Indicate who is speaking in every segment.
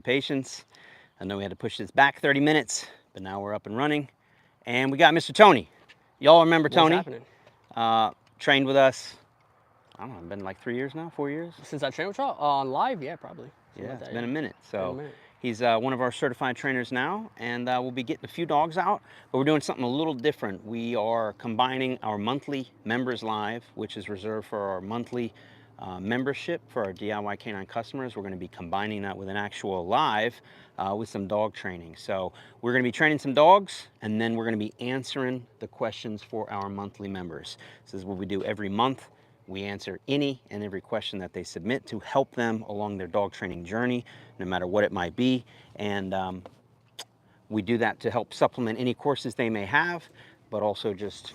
Speaker 1: Patience. I know we had to push this back 30 minutes, but now we're up and running. And we got Mr. Tony. Y'all remember
Speaker 2: What's
Speaker 1: Tony?
Speaker 2: happening?
Speaker 1: Trained with us, I don't know, been like 3 years now, 4 years?
Speaker 2: Since I trained with y'all on live, yeah, probably. Something
Speaker 1: Yeah,
Speaker 2: like
Speaker 1: it's
Speaker 2: that,
Speaker 1: been a minute.
Speaker 2: Been a
Speaker 1: So
Speaker 2: minute.
Speaker 1: he's one of our certified trainers now, and we'll be getting a few dogs out, but we're doing something a little different. We are combining our monthly members live, which is reserved for our monthly membership for our DIYK9 customers. We're going to be combining that with an actual live with some dog training. So we're going to be training some dogs, and then we're going to be answering the questions for our monthly members. This is what we do every month. We answer any and every question that they submit to help them along their dog training journey, no matter what it might be. And we do that to help supplement any courses they may have, but also just,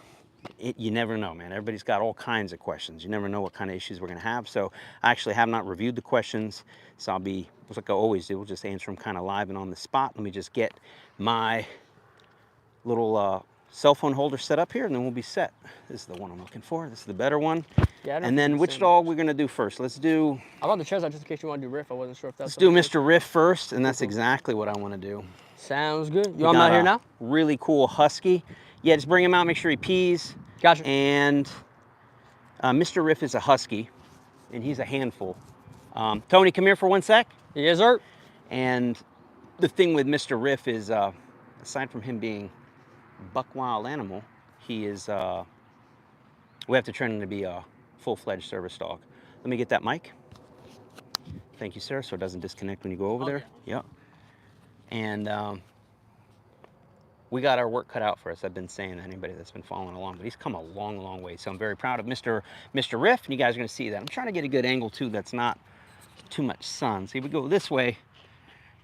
Speaker 1: you never know, man. Everybody's got all kinds of questions. You never know what kind of issues we're going to have. So I actually have not reviewed the questions. So I'll be, like I always do, we'll just answer them kind of live and on the spot. Let me just get my little cell phone holder set up here, and then we'll be set. This is the one I'm looking for. This is the better one.
Speaker 2: Yeah, I don't
Speaker 1: And
Speaker 2: think
Speaker 1: then
Speaker 2: it's
Speaker 1: which
Speaker 2: the same
Speaker 1: dog
Speaker 2: box.
Speaker 1: we're going to do first? Let's do
Speaker 2: I brought the chairs out just in case you want to do riff. I wasn't sure if that's
Speaker 1: let's do
Speaker 2: something.
Speaker 1: Mr. Riff first, and that's
Speaker 2: Cool.
Speaker 1: exactly what I want to do.
Speaker 2: Sounds good. You
Speaker 1: We
Speaker 2: want him
Speaker 1: got
Speaker 2: out here
Speaker 1: a
Speaker 2: now?
Speaker 1: really cool husky. Yeah, just bring him out. Make sure he pees.
Speaker 2: Gotcha.
Speaker 1: And Mr. Riff is a husky, and he's a handful. Tony, come here for 1 sec.
Speaker 2: Yes, sir.
Speaker 1: And the thing with Mr. Riff is, aside from him being a buck wild animal, he is. We have to train him to be a full-fledged service dog. Let me get that mic. Thank you, sir, so it doesn't disconnect when you go over there. Yep. And we got our work cut out for us. I've been saying to anybody that's been following along, but he's come a long, long way. So I'm very proud of Mr. Riff, and you guys are going to see that. I'm trying to get a good angle, too, that's not too much sun. See, if we go this way,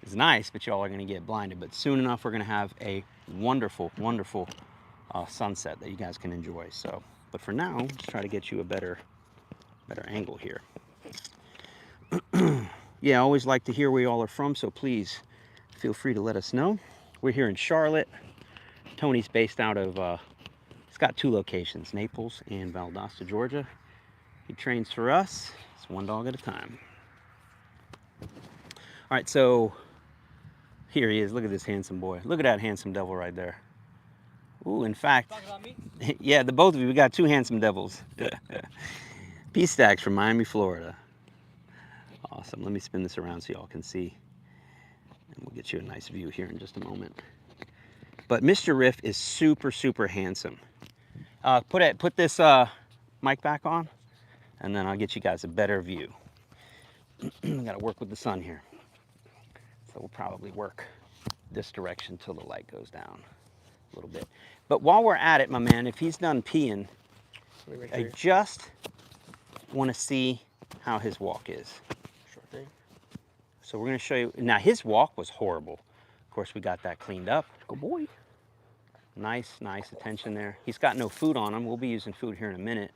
Speaker 1: it's nice, but y'all are going to get blinded. But soon enough, we're going to have a wonderful, wonderful sunset that you guys can enjoy. So, but for now, let's try to get you a better angle here. Yeah, I always like to hear where y'all are from, so please feel free to let us know. We're here in Charlotte. Tony's based out of, he's got 2 locations, Naples and Valdosta, Georgia. He trains for us. It's one dog at a time. All right, so here he is. Look at this handsome boy. Look at that handsome devil right there. Ooh, in fact, yeah, the both of you, we got 2 handsome devils. P-Stacks from Miami, Florida. Awesome. Let me spin this around so y'all can see. And we'll get you a nice view here in just a moment. But Mr. Riff is super, super handsome. Put this mic back on, and then I'll get you guys a better view. Got to work with the sun here. So we'll probably work this direction till the light goes down a little bit. But while we're at it, my man, if he's done peeing, I just want to see how his walk is.
Speaker 2: Sure thing.
Speaker 1: So we're going to show you. Now, his walk was horrible. Of course, we got that cleaned up.
Speaker 2: Good boy.
Speaker 1: Nice attention there. He's got no food on him. We'll be using food here in a minute.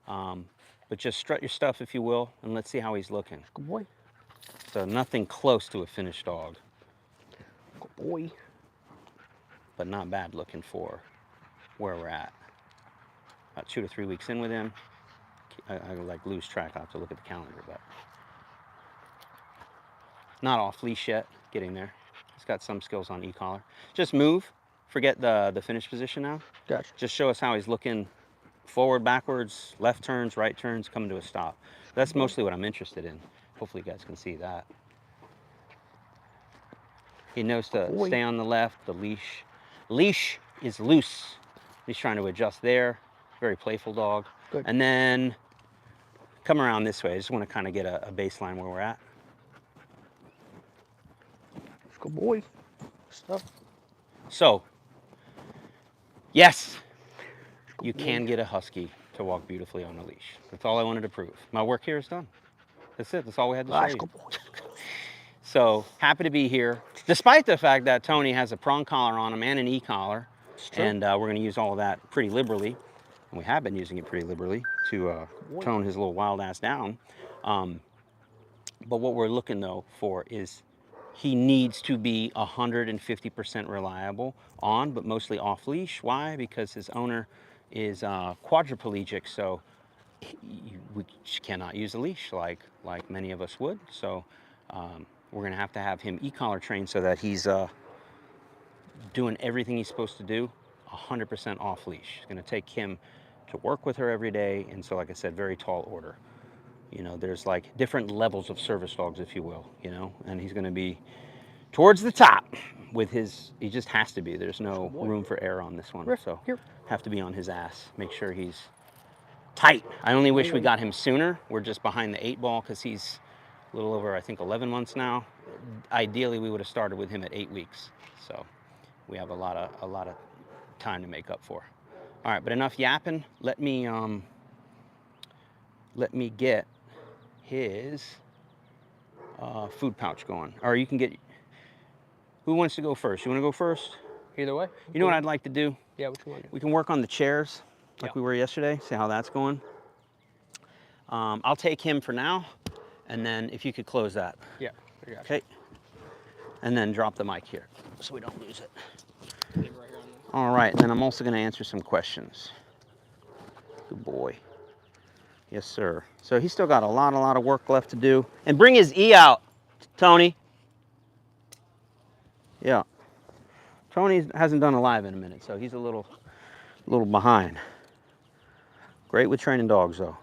Speaker 1: But just strut your stuff, if you will, and let's see how he's looking.
Speaker 2: Good boy.
Speaker 1: So nothing close to a finished dog.
Speaker 2: Good boy.
Speaker 1: But not bad looking for where we're at. About 2 to 3 weeks in with him. I like lose track. I'll have to look at the calendar, but not off leash yet. Getting there. He's got some skills on e-collar. Just move. Forget the finish position now.
Speaker 2: Gotcha.
Speaker 1: Just show us how he's looking forward, backwards, left turns, right turns, coming to a stop. That's mostly what I'm interested in. Hopefully you guys can see that. He knows to stay on the left. The leash is loose. He's trying to adjust there. Very playful dog.
Speaker 2: Good.
Speaker 1: And then come around this way. I just want to kind of get a baseline where we're at.
Speaker 2: Good boy. Stuff.
Speaker 1: So, yes, you can get a husky to walk beautifully on a leash. That's all I wanted to prove. My work here is done. That's it. That's all we had to show you.
Speaker 2: Good boy.
Speaker 1: So, happy to be here, despite the fact that Tony has a prong collar on him and an e-collar. And we're going to use all of that pretty liberally. And we have been using it pretty liberally to tone his little wild ass down. But what we're looking, though, for is he needs to be 150% reliable on, but mostly off leash. Why? Because his owner is quadriplegic, so we cannot use a leash like many of us would. So We're going to have him e-collar trained so that he's doing everything he's supposed to do 100% off leash. It's going to take him to work with her every day. And so, like I said, very tall order. You know, there's like different levels of service dogs, if you will, you know, and he's going to be towards the top with his, he just has to be. There's no room for error on this one.
Speaker 2: Riff,
Speaker 1: So
Speaker 2: here.
Speaker 1: have to be on his ass. Make sure he's tight. I only wish we got him sooner. We're just behind the 8 ball because he's a little over, I think, 11 months now. Ideally, we would have started with him at 8 weeks. So we have a lot of time to make up for. All right, but enough yapping. Let me get his food pouch going. Or you can get, who wants to go first? You want to go first?
Speaker 2: Either way.
Speaker 1: You know what I'd like to do?
Speaker 2: Yeah, what you want to do?
Speaker 1: We can work on the chairs like
Speaker 2: Yeah.
Speaker 1: we were yesterday, see how that's going. I'll take him for now, and then if you could close that.
Speaker 2: Yeah. I got you.
Speaker 1: Okay. And then drop the mic here so we don't lose it.
Speaker 2: Leave it right here on this.
Speaker 1: All right, then I'm also going to answer some questions. Good boy. Yes, sir. So he's still got a lot of work left to do. And bring his E out, Tony. Yeah. Tony hasn't done a live in a minute, so he's a little behind. Great with training dogs, though.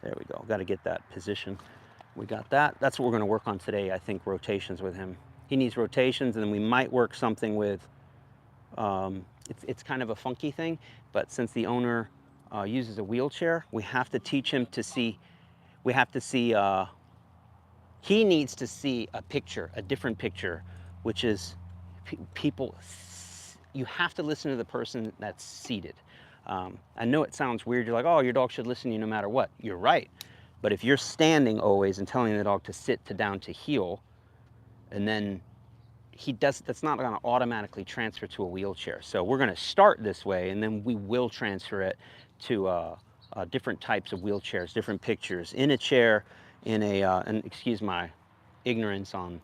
Speaker 1: There we go. Got to get that position. We got that. That's what we're going to work on today, I think, rotations with him. He needs rotations, and then we might work something with, it's kind of a funky thing, but since the owner uses a wheelchair, we have to teach him to see, he needs to see a picture, a different picture, which is people, you have to listen to the person that's seated. I know it sounds weird. You're like, oh, your dog should listen to you no matter what. You're right. But if you're standing always and telling the dog to sit, to down, to heel, and then that's not going to automatically transfer to a wheelchair. So we're going to start this way, and then we will transfer it to different types of wheelchairs, different pictures in a chair, and excuse my ignorance on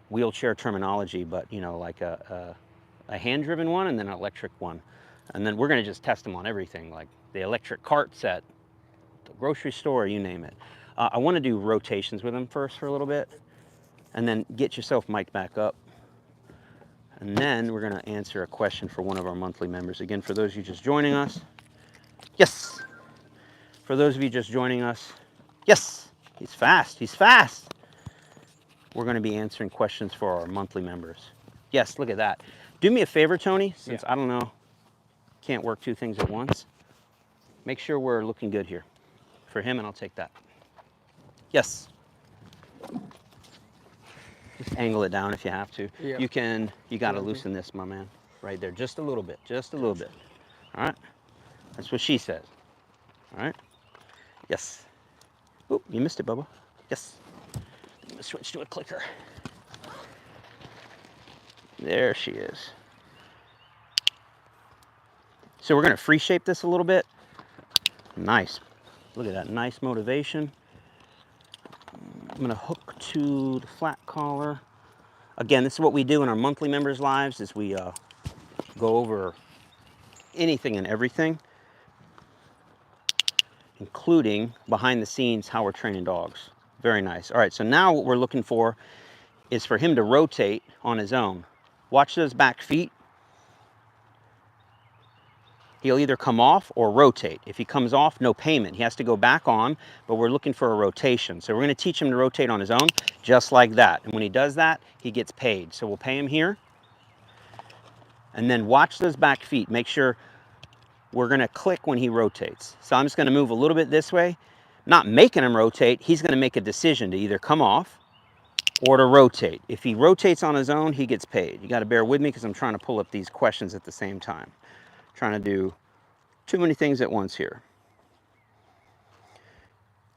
Speaker 1: wheelchair terminology, but you know, like a hand-driven one and then an electric one. And then we're going to just test them on everything, like the electric carts at the grocery store, you name it. I want to do rotations with them first for a little bit, and then get yourself mic'd back up. And then we're going to answer a question for one of our monthly members. Again, for those of you just joining us, yes. For those of you just joining us, yes. He's fast. He's fast. We're going to be answering questions for our monthly members. Yes, look at that. Do me a favor, Tony, since I don't know, can't work 2 things at once. Make sure we're looking good here for him, and I'll take that. Yes. Just angle it down if you have to.
Speaker 2: Yeah.
Speaker 1: You got to loosen this, my man. Right there, just a little bit, just a little bit. All right? That's what she says. All right? Yes. Oop, you missed it, Bubba. Yes. I'm going to switch to a clicker. There she is. So we're going to free shape this a little bit. Nice. Look at that, nice motivation. I'm going to hook to the flat collar. Again, this is what we do in our monthly members' lives, is we go over anything and everything, including behind the scenes how we're training dogs. Very nice. All right, so now what we're looking for is for him to rotate on his own. Watch those back feet. He'll either come off or rotate. If he comes off, no payment. He has to go back on, but we're looking for a rotation. So we're going to teach him to rotate on his own, just like that. And when he does that, he gets paid. So we'll pay him here. And then watch those back feet. Make sure we're going to click when he rotates. So I'm just going to move a little bit this way. Not making him rotate. He's going to make a decision to either come off or to rotate. If he rotates on his own, he gets paid. You got to bear with me because I'm trying to pull up these questions at the same time. Trying to do too many things at once here.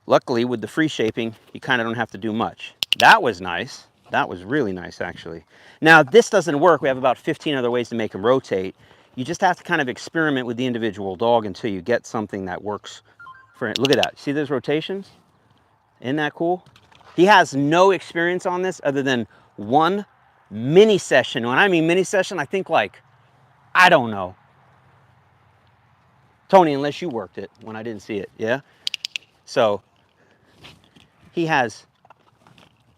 Speaker 1: Luckily, with the free shaping, you kind of don't have to do much. That was nice. That was really nice, actually. Now, if this doesn't work, we have about 15 other ways to make him rotate. You just have to kind of experiment with the individual dog until you get something that works for it. Look at that. See those rotations? Isn't that cool? He has no experience on this other than one mini session. When I mean mini session, I think like, I don't know, Tony, unless you worked it when I didn't see it, yeah? So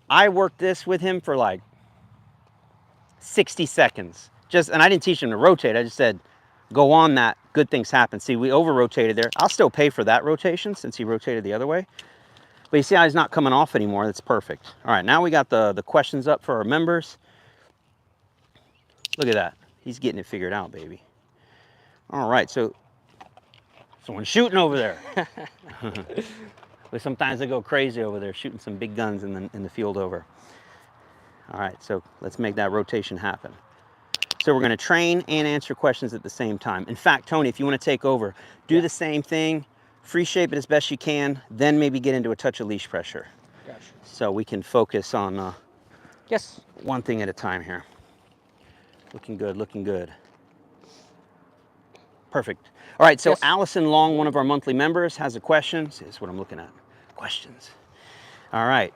Speaker 1: I worked this with him for like 60 seconds. And I didn't teach him to rotate. I just said, go on that, good things happen. See, we over-rotated there. I'll still pay for that rotation since he rotated the other way. But you see how he's not coming off anymore? That's perfect. All right, now we got the questions up for our members. Look at that. He's getting it figured out, baby. All right, so someone's shooting over there. But sometimes they go crazy over there, shooting some big guns in the field over. All right, so let's make that rotation happen. So we're going to train and answer questions at the same time. In fact, Tony, if you want to take over, do the same thing, free shape it as best you can, then maybe get into a touch of leash pressure.
Speaker 2: Gotcha.
Speaker 1: So we can focus on
Speaker 2: Yes.
Speaker 1: one thing at a time here. Looking good, looking good. Perfect. All right, so
Speaker 2: Yes.
Speaker 1: Allison Long, one of our monthly members, has a question. This is what I'm looking at. Questions. All right.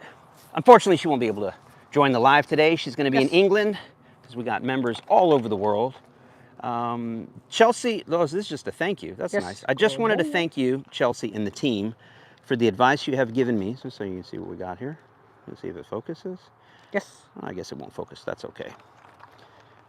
Speaker 1: Unfortunately, she won't be able to join the live today. She's going to be in England because we got members all over the world. Chelsea, this is just a thank you. That's nice. I just wanted to thank you, Chelsea, and the team for the advice you have given me. So you can see what we got here. Let's see if it focuses.
Speaker 2: Yes.
Speaker 1: I guess it won't focus. That's okay.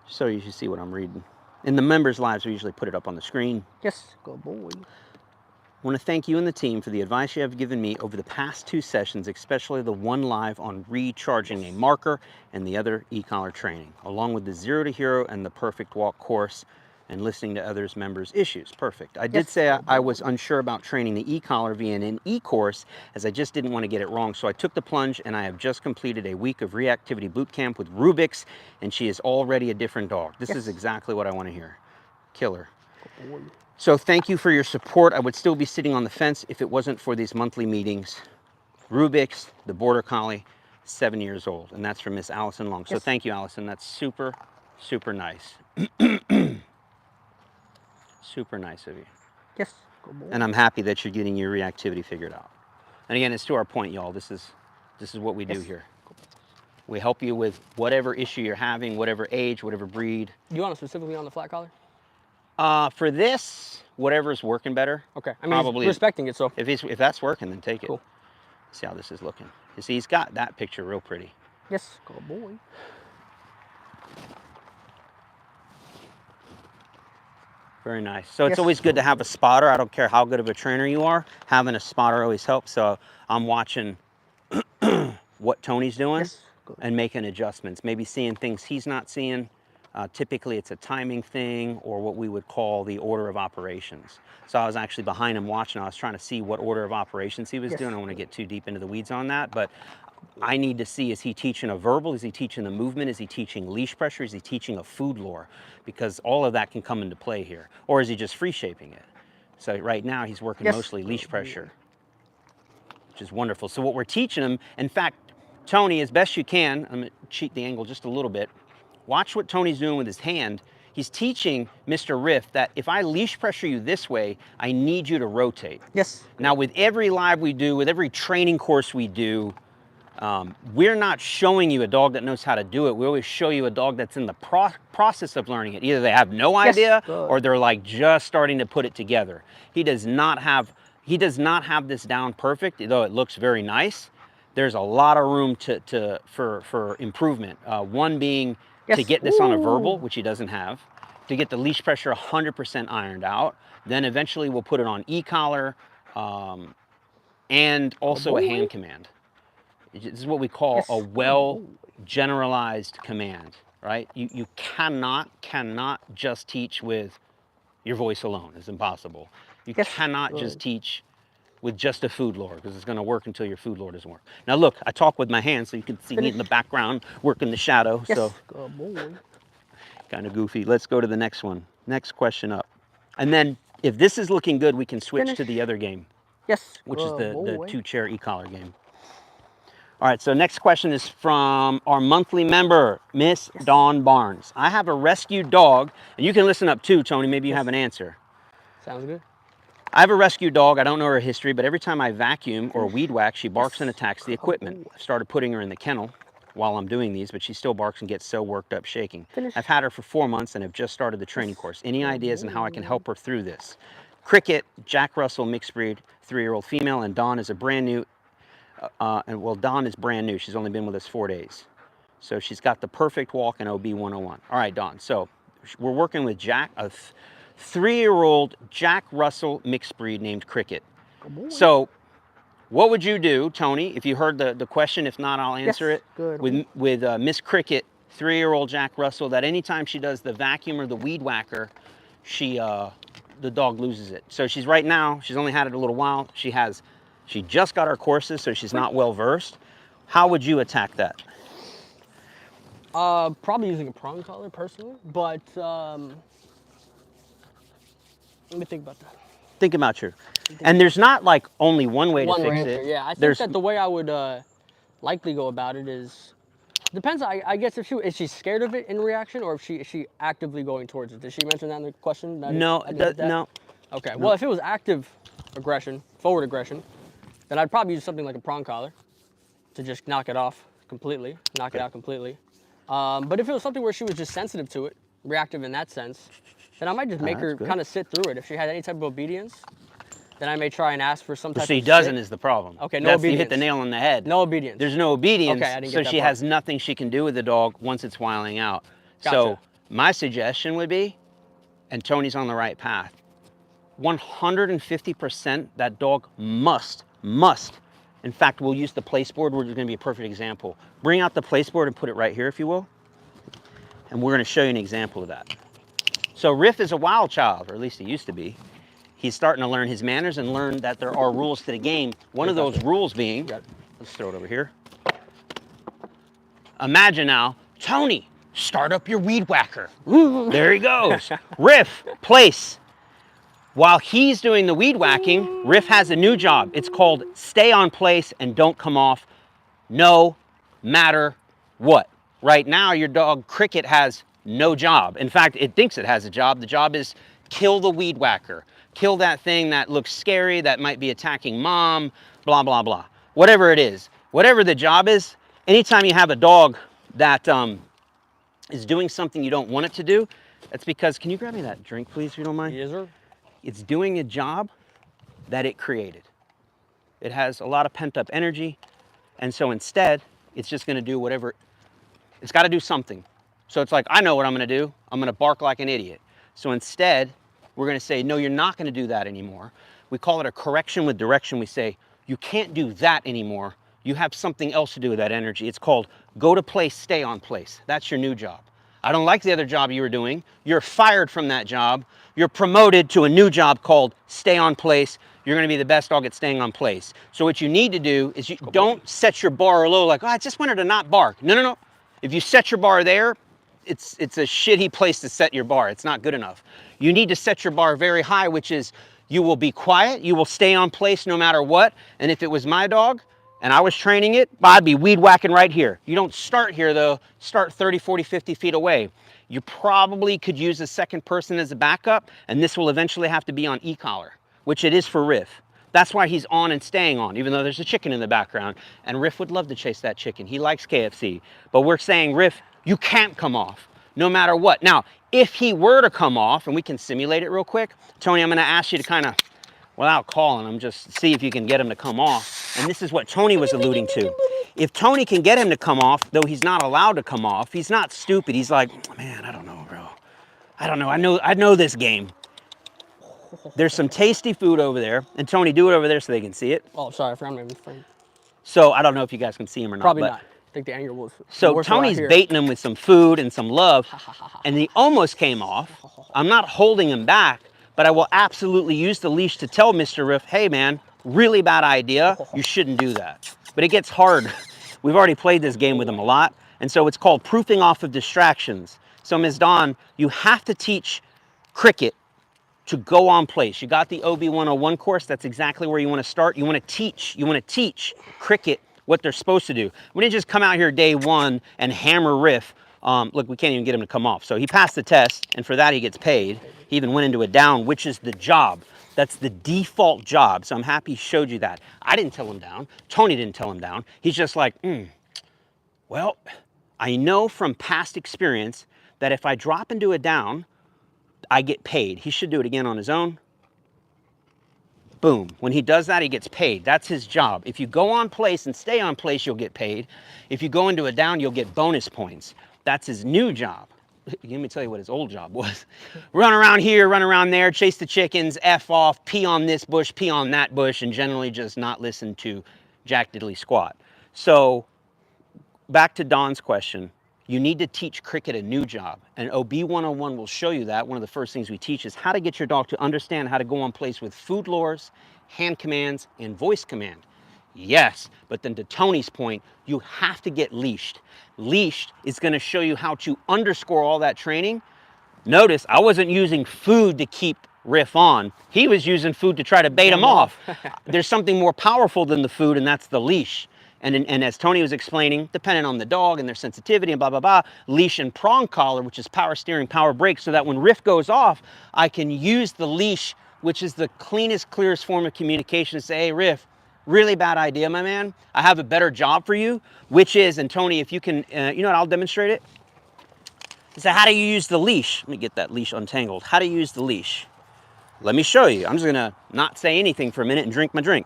Speaker 1: So you should see what I'm reading. In the members' lives, we usually put it up on the screen.
Speaker 2: Yes. Good boy.
Speaker 1: I want to thank you and the team for the advice you have given me over the past 2 sessions, especially the one live on recharging a marker and the other e-collar training, along with the Zero to Hero and the Perfect Walk course and listening to others' members' issues. Perfect. I did say I was unsure about training the e-collar via an e-course as I just didn't want to get it wrong. So I took the plunge and I have just completed a week of reactivity boot camp with Rubik's and she is already a different dog. This is exactly what I want to hear. Killer. So thank you for your support. I would still be sitting on the fence if it wasn't for these monthly meetings. Rubik's, the Border Collie, 7 years old. And that's from Miss Allison Long. So thank you, Allison. That's super, super nice. Super nice of you.
Speaker 2: Yes. Good boy.
Speaker 1: And I'm happy that you're getting your reactivity figured out. And again, it's to our point, y'all. This is what we do here. We help you with whatever issue you're having, whatever age, whatever breed.
Speaker 2: You want it specifically on the flat collar?
Speaker 1: For this, whatever's working better.
Speaker 2: Okay. I mean,
Speaker 1: probably
Speaker 2: respecting it, so.
Speaker 1: If that's working, then take it.
Speaker 2: Cool.
Speaker 1: See how this is looking. You see, he's got that picture real pretty.
Speaker 2: Yes. Good boy.
Speaker 1: Very nice. So it's always good to have a spotter. I don't care how good of a trainer you are. Having a spotter always helps. So I'm watching what Tony's doing and making adjustments. Maybe seeing things he's not seeing. Typically it's a timing thing or what we would call the order of operations. So I was actually behind him watching. I was trying to see what order of operations he was doing. I don't want to get too deep into the weeds on that, but I need to see, is he teaching a verbal? Is he teaching the movement? Is he teaching leash pressure? Is he teaching a food lure? Because all of that can come into play here. Or is he just free shaping it? So right now he's working mostly leash pressure, which is wonderful. So what we're teaching him, in fact, Tony, as best you can, I'm gonna cheat the angle just a little bit. Watch what Tony's doing with his hand. He's teaching Mr. Riff that if I leash pressure you this way, I need you to rotate.
Speaker 2: Yes.
Speaker 1: Now with every live we do, with every training course we do, we're not showing you a dog that knows how to do it. We always show you a dog that's in the process of learning it. Either they have no idea or they're like just starting to put it together. He does not have this down perfect, though it looks very nice. There's a lot of room for improvement. One being to get this on a verbal, which he doesn't have, to get the leash pressure 100% ironed out. Then eventually we'll put it on e-collar and also a hand command. This is what we call a well generalized command, right? You cannot just teach with your voice alone. It's impossible. You cannot just teach with just a food lure because it's going to work until your food lure doesn't work. Now look, I talk with my hands so you can see me in the background working the shadow. So kind of goofy. Let's go to the next one. Next question up. And then if this is looking good, we can switch to the other game.
Speaker 2: Yes.
Speaker 1: Which is the 2-chair e-collar game. All right, so next question is from our monthly member, Miss Dawn Barnes. I have a rescued dog, and you can listen up too, Tony, maybe you have an answer.
Speaker 2: Sounds good.
Speaker 1: I have a rescue dog. I don't know her history, but every time I vacuum or weed whack, she barks and attacks the equipment. I've started putting her in the kennel while I'm doing these, but she still barks and gets so worked up shaking. I've had her for 4 months and have just started the training course. Any ideas on how I can help her through this? Cricket, Jack Russell mixed breed, 3-year-old female, and Dawn is a brand new And well, Dawn is brand new. She's only been with us 4 days. So she's got the perfect walk in OB 101. All right, Dawn. So we're working with Jack, a 3-year-old Jack Russell mixed breed named Cricket.
Speaker 2: Good boy.
Speaker 1: So what would you do, Tony, if you heard the question? If not, I'll answer
Speaker 2: Yes,
Speaker 1: it.
Speaker 2: good.
Speaker 1: With Miss Cricket, 3-year-old Jack Russell, that anytime she does the vacuum or the weed whacker, the dog loses it. So she's right now, she's only had it a little while. She just got our courses, so she's not well versed. How would you attack that?
Speaker 2: Probably using a prong collar personally, but let me think about that.
Speaker 1: Think about your, and there's not like only one way to fix
Speaker 2: answer,
Speaker 1: it.
Speaker 2: yeah. I think that the way I would likely go about it is, depends. I guess if is she scared of it in reaction, or if is she actively going towards it? Did she mention that in the question?
Speaker 1: No, no.
Speaker 2: Okay.
Speaker 1: No.
Speaker 2: Well, if it was active aggression, forward aggression, then I'd probably use something like a prong collar to just knock it off completely, knock it out completely. But if it was something where she was just sensitive to it, reactive in that sense, then I might just make her kind of sit through it. If she had any type of obedience, then I may try and ask for some type of
Speaker 1: She doesn't is the problem.
Speaker 2: Okay, no obedience.
Speaker 1: You hit the nail on the head.
Speaker 2: No obedience.
Speaker 1: There's no obedience,
Speaker 2: Okay, I didn't
Speaker 1: so
Speaker 2: get that
Speaker 1: she
Speaker 2: part.
Speaker 1: has nothing she can do with the dog once it's wiling out.
Speaker 2: Gotcha.
Speaker 1: So my suggestion would be, and Tony's on the right path, 150% that dog must. In fact, we'll use the place board, which is going to be a perfect example. Bring out the place board and put it right here, if you will. And we're going to show you an example of that. So Riff is a wild child, or at least he used to be. He's starting to learn his manners and learn that there are rules to the game. One of those rules being, let's throw it over here. Imagine now, Tony, start up your weed whacker. There he goes. Riff, place. While he's doing the weed whacking, Riff has a new job. It's called stay on place and don't come off, no matter what. Right now, your dog Cricket has no job. In fact, it thinks it has a job. The job is kill the weed whacker. Kill that thing that looks scary, that might be attacking mom, blah, blah, blah. Whatever it is, whatever the job is, anytime you have a dog that is doing something you don't want it to do, that's because, can you grab me that drink, please, if you don't mind?
Speaker 2: Yes, sir.
Speaker 1: It's doing a job that it created. It has a lot of pent-up energy, and so instead, it's just gonna do whatever, it's gotta do something. So it's like, I know what I'm gonna do. I'm gonna bark like an idiot. So instead, we're gonna say, no, you're not gonna do that anymore. We call it a correction with direction. We say, you can't do that anymore. You have something else to do with that energy. It's called go to place, stay on place. That's your new job. I don't like the other job you were doing. You're fired from that job. You're promoted to a new job called stay on place. You're gonna be the best dog at staying on place. So what you need to do is you don't set your bar low like, oh, I just want her to not bark. No, no, no. If you set your bar there, it's a shitty place to set your bar. It's not good enough. You need to set your bar very high, which is you will be quiet, you will stay on place no matter what. And if it was my dog and I was training it, I'd be weed whacking right here. You don't start here though, start 30, 40, 50 feet away. You probably could use a second person as a backup, and this will eventually have to be on e-collar, which it is for Riff. That's why he's on and staying on, even though there's a chicken in the background. And Riff would love to chase that chicken. He likes KFC. But we're saying, Riff, you can't come off, no matter what. Now, if he were to come off, and we can simulate it real quick, Tony, I'm gonna ask you to kind of, without calling him, just see if you can get him to come off. And this is what Tony was alluding to. If Tony can get him to come off, though he's not allowed to come off, he's not stupid. He's like, man, I don't know, bro. I don't know, I know this game. There's some tasty food over there. And Tony, do it over there so they can see it.
Speaker 2: Oh, sorry, I forgot my frame.
Speaker 1: So I don't know if you guys can see him or not.
Speaker 2: Probably not. I think the angle was.
Speaker 1: So Tony's baiting him with some food and some love, and he almost came off. I'm not holding him back, but I will absolutely use the leash to tell Mr. Riff, hey man, really bad idea. You shouldn't do that. But it gets hard. We've already played this game with him a lot. And so it's called proofing off of distractions. So Ms. Dawn, you have to teach Cricket to go on place. You got the OB 101 course. That's exactly where you want to start. You want to teach Cricket what they're supposed to do. We didn't just come out here day one and hammer Riff. Look, we can't even get him to come off. So he passed the test, and for that he gets paid. He even went into a down, which is the job. That's the default job. So I'm happy he showed you that. I didn't tell him down. Tony didn't tell him down. He's just like, well, I know from past experience that if I drop into a down, I get paid. He should do it again on his own. Boom. When he does that, he gets paid. That's his job. If you go on place and stay on place, you'll get paid. If you go into a down, you'll get bonus points. That's his new job. Let me tell you what his old job was. Run around here, run around there, chase the chickens, F off, pee on this bush, pee on that bush, and generally just not listen to jack diddly squat. So back to Don's question, you need to teach Cricket a new job. And OB 101 will show you that. One of the first things we teach is how to get your dog to understand how to go on place with food lures, hand commands, and voice command. Yes, but then to Tony's point, you have to get leashed. Leashed is going to show you how to underscore all that training. Notice I wasn't using food to keep Riff on. He was using food to try to bait him off. There's something more powerful than the food, and that's the leash. And as Tony was explaining, depending on the dog and their sensitivity and blah, blah, blah, leash and prong collar, which is power steering, power brake, so that when Riff goes off, I can use the leash, which is the cleanest, clearest form of communication, to say, hey, Riff, really bad idea, my man. I have a better job for you, which is, and Tony, if you can, you know what, I'll demonstrate it. So how do you use the leash? Let me get that leash untangled. How do you use the leash? Let me show you. I'm just gonna not say anything for a minute and drink my drink.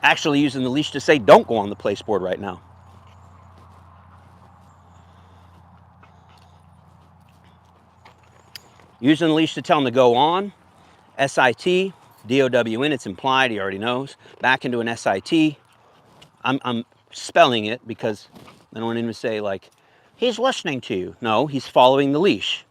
Speaker 1: Actually using the leash to say, don't go on the place board right now. Using the leash to tell him to go on, SIT, DOWN, it's implied, he already knows. Back into an SIT. I'm spelling it because I don't want him to say like, he's listening to you. No, he's following the leash.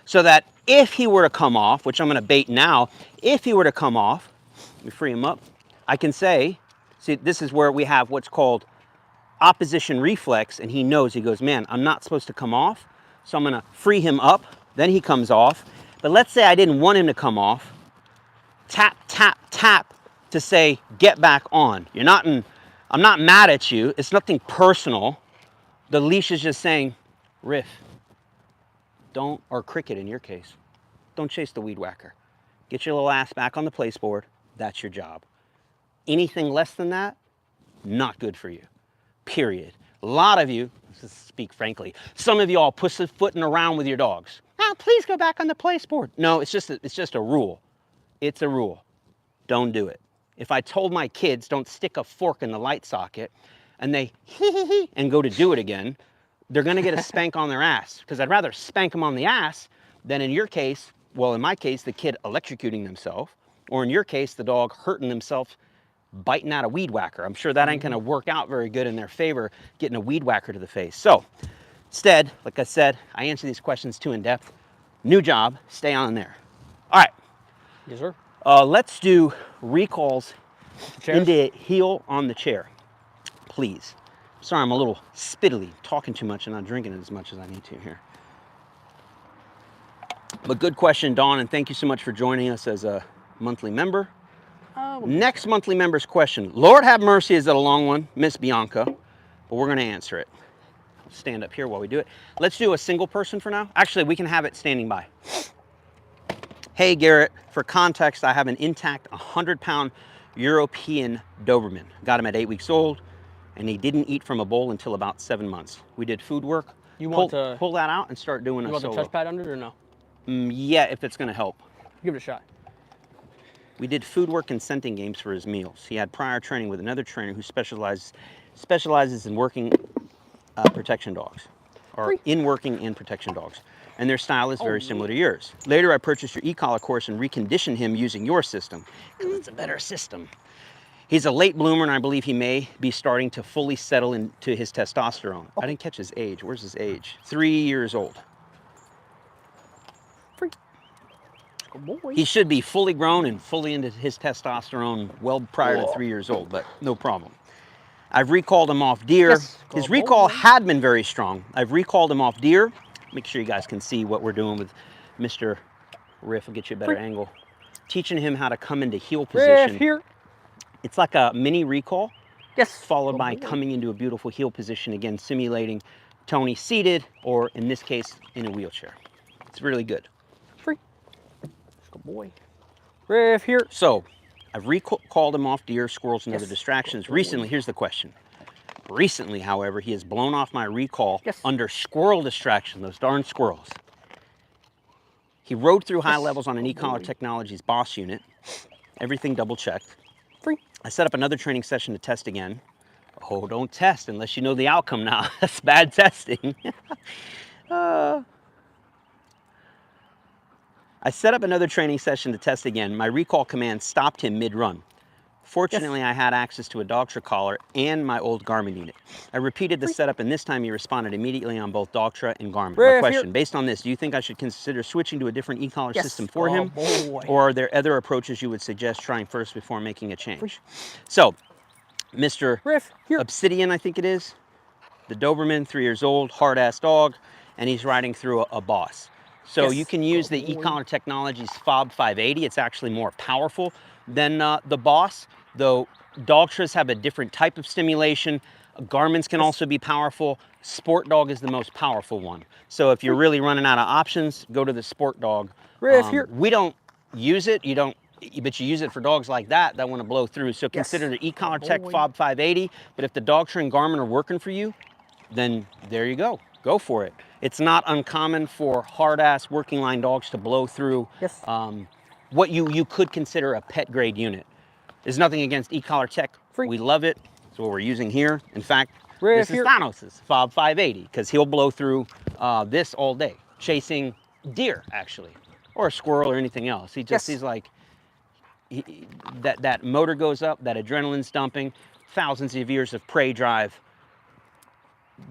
Speaker 1: So that if he were to come off, which I'm gonna bait now, if he were to come off, let me free him up, I can say, see, this is where we have what's called opposition reflex, and he knows, he goes, man, I'm not supposed to come off, so I'm gonna free him up, then he comes off. But let's say I didn't want him to come off, tap, tap, tap to say, get back on. You're not in, I'm not mad at you, it's nothing personal. The leash is just saying, Riff, don't, or Cricket in your case, don't chase the weed whacker. Get your little ass back on the place board, that's your job. Anything less than that, not good for you, period. A lot of you, let's speak frankly, some of you all pussyfooting around with your dogs. Oh, please go back on the place board. No, it's just a rule. It's a rule. Don't do it. If I told my kids don't stick a fork in the light socket and they and go to do it again, they're gonna get a spank on their ass, because I'd rather spank them on the ass than in your case, well, in my case, the kid electrocuting themselves, or in your case, the dog hurting themselves biting out a weed whacker. I'm sure that ain't gonna work out very good in their favor, getting a weed whacker to the face. So instead, like I said, I answer these questions too in depth. New job, stay on there. All right.
Speaker 2: Yes, sir.
Speaker 1: Let's do recalls into heel on the chair, please. Sorry, I'm a little spittily, talking too much and not drinking as much as I need to here. But good question, Dawn, and thank you so much for joining us as a monthly member. Next monthly member's question. Lord have mercy, is it a long one? Miss Bianca, but we're gonna answer it. Stand up here while we do it. Let's do a single person for now. Actually, we can have it standing by. Hey Garrett, for context, I have an intact 100-pound European Doberman. Got him at 8 weeks old, and he didn't eat from a bowl until about 7 months. We did food work.
Speaker 2: You want to
Speaker 1: pull that out and start doing a solo.
Speaker 2: You want the touchpad under it or no?
Speaker 1: Yeah, if it's gonna help.
Speaker 2: Give it a shot.
Speaker 1: We did food work and scenting games for his meals. He had prior training with another trainer who specializes in working protection dogs, or in working and protection dogs. And their style is very similar to yours. Later, I purchased your e-collar course and reconditioned him using your system, because it's a better system. He's a late bloomer, and I believe he may be starting to fully settle into his testosterone. I didn't catch his age. Where's his age? 3 years old.
Speaker 2: Boy.
Speaker 1: He should be fully grown and fully into his testosterone well prior to 3 years old, but no problem. I've recalled him off deer.
Speaker 2: Yes.
Speaker 1: His recall had been very strong. I've recalled him off deer. Make sure you guys can see what we're doing with Mr. Riff. I'll get you a better angle. Teaching him how to come into heel position.
Speaker 2: Riff here.
Speaker 1: It's like a mini recall.
Speaker 2: Yes.
Speaker 1: Followed by coming into a beautiful heel position, again, simulating Tony seated, or in this case, in a wheelchair. It's really good.
Speaker 2: Free. Good boy. Riff here.
Speaker 1: So, I've recalled him off deer, squirrels, and other distractions. Recently, here's the question. Recently, however, he has blown off my recall under squirrel distraction, those darn squirrels. He rode through high
Speaker 2: Yes.
Speaker 1: levels on an e-collar
Speaker 2: boy.
Speaker 1: technologies boss unit. Everything double checked.
Speaker 2: Free.
Speaker 1: I set up another training session to test again. Oh, don't test unless you know the outcome now. That's bad testing. I set up another training session to test again. My recall command stopped him mid-run. Fortunately,
Speaker 2: Yes.
Speaker 1: I had access to a Dogtra collar and my old Garmin unit. I repeated the setup, and this time he responded immediately on both Dogtra and Garmin. My
Speaker 2: Riff,
Speaker 1: question,
Speaker 2: here.
Speaker 1: based on this, do you think I should consider switching to a different e-collar
Speaker 2: Yes.
Speaker 1: system for
Speaker 2: Oh,
Speaker 1: him?
Speaker 2: boy.
Speaker 1: Or are there other approaches you would suggest trying first before making a change? So, Mr.
Speaker 2: Riff, here.
Speaker 1: Obsidian, I think it is, the Doberman, 3 years old, hard-ass dog, and he's riding through a boss. So
Speaker 2: Yes.
Speaker 1: you can use
Speaker 2: Oh,
Speaker 1: the
Speaker 2: boy.
Speaker 1: e-collar technologies Fob 580. It's actually more powerful than the boss, though Dogtras have a different type of stimulation. Garmin's can also be powerful. Sport Dog is the most powerful one. So if you're really running out of options, go to the Sport Dog.
Speaker 2: Riff, here.
Speaker 1: We don't use it. You don't, but you use it for dogs like that want to blow through. So consider the e-collar tech
Speaker 2: boy.
Speaker 1: Fob 580. But if the Dogtra and Garmin are working for you, then there you go. Go for it. It's not uncommon for hard-ass working line dogs to blow through
Speaker 2: Yes.
Speaker 1: what you could consider a pet grade unit. There's nothing against e-collar tech.
Speaker 2: Free.
Speaker 1: We love it. It's what we're using here. In fact,
Speaker 2: Riff,
Speaker 1: this is
Speaker 2: here.
Speaker 1: Thanos's Fob 580 because he'll blow through this all day, chasing deer actually, or a squirrel or anything else. He just
Speaker 2: Yes.
Speaker 1: he's like that motor goes up, that adrenaline's dumping, thousands of years of prey drive.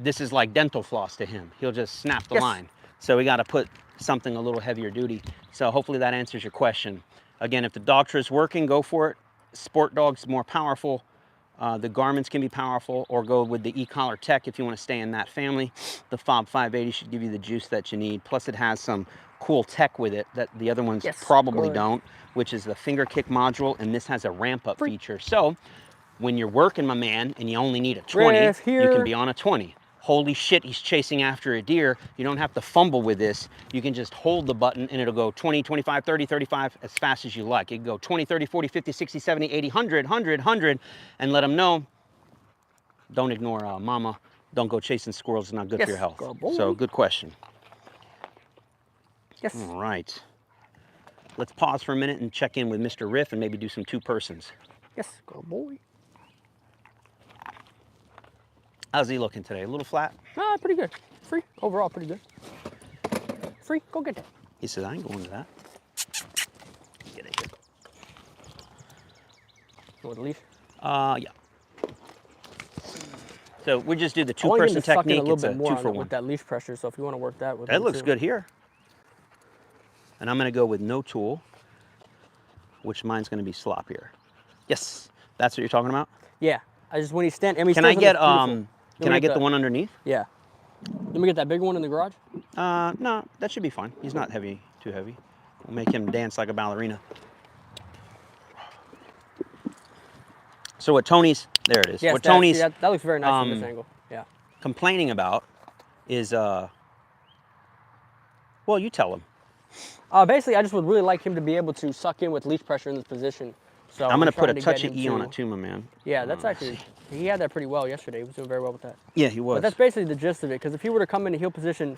Speaker 1: This is like dental floss to him. He'll just snap the
Speaker 2: Yes.
Speaker 1: line. So we got to put something a little heavier duty. So hopefully that answers your question. Again, if the Dogtra is working, go for it. Sport Dog's more powerful. The Garmin's can be powerful, or go with the e-collar tech if you want to stay in that family. The Fob 580 should give you the juice that you need. Plus it has some cool tech with it that the other ones
Speaker 2: Yes,
Speaker 1: probably
Speaker 2: good.
Speaker 1: don't, which is the finger kick module, and this has a ramp up feature. So when you're working, my man, and you only need a 20,
Speaker 2: Riff,
Speaker 1: you
Speaker 2: here.
Speaker 1: can be on a 20. Holy shit, he's chasing after a deer. You don't have to fumble with this. You can just hold the button and it'll go 20, 25, 30, 35 as fast as you like. It can go 20, 30, 40, 50, 60, 70, 80, 100, 100, 100, and let them know, don't ignore mama. Don't go chasing squirrels. It's not good
Speaker 2: Yes,
Speaker 1: for your health.
Speaker 2: good boy.
Speaker 1: So good question.
Speaker 2: Yes.
Speaker 1: All right. Let's pause for a minute and check in with Mr. Riff and maybe do some 2 persons.
Speaker 2: Yes. Good boy.
Speaker 1: How's he looking today? A little flat?
Speaker 2: Ah, pretty good. Free. Overall, pretty good. Free. Go get that.
Speaker 1: He says, I ain't going to that. Get it.
Speaker 2: You want the leash?
Speaker 1: Yeah. So we just do the
Speaker 2: I want
Speaker 1: 2-person
Speaker 2: you to suck in
Speaker 1: technique.
Speaker 2: a little
Speaker 1: It's
Speaker 2: bit
Speaker 1: a
Speaker 2: more
Speaker 1: 2
Speaker 2: on
Speaker 1: for
Speaker 2: it
Speaker 1: 1.
Speaker 2: with that leash pressure. So if you want to work that with
Speaker 1: That
Speaker 2: him
Speaker 1: looks
Speaker 2: too.
Speaker 1: good here. And I'm going to go with no tool, which mine's going to be sloppier. Yes, that's what you're talking about.
Speaker 2: Yeah. I just when he's standing. I mean,
Speaker 1: Can I get can I get the one underneath?
Speaker 2: Yeah. Let me get that big one in the garage.
Speaker 1: No, that should be fine. He's not heavy, too heavy. We'll make him dance like a ballerina. So what Tony's, there it is.
Speaker 2: Yes.
Speaker 1: What Tony's
Speaker 2: that looks very nice from this angle. Yeah.
Speaker 1: complaining about is, well, you tell him.
Speaker 2: Basically, I just would really like him to be able to suck in with leash pressure in this position. So
Speaker 1: I'm going to put a
Speaker 2: trying
Speaker 1: touch
Speaker 2: get
Speaker 1: of E
Speaker 2: him
Speaker 1: on
Speaker 2: to-
Speaker 1: it too, my man.
Speaker 2: Yeah, that's actually, he had that pretty well yesterday. He was doing very well with that.
Speaker 1: Yeah, he was.
Speaker 2: But that's basically the gist of it, because if he were to come in a heel position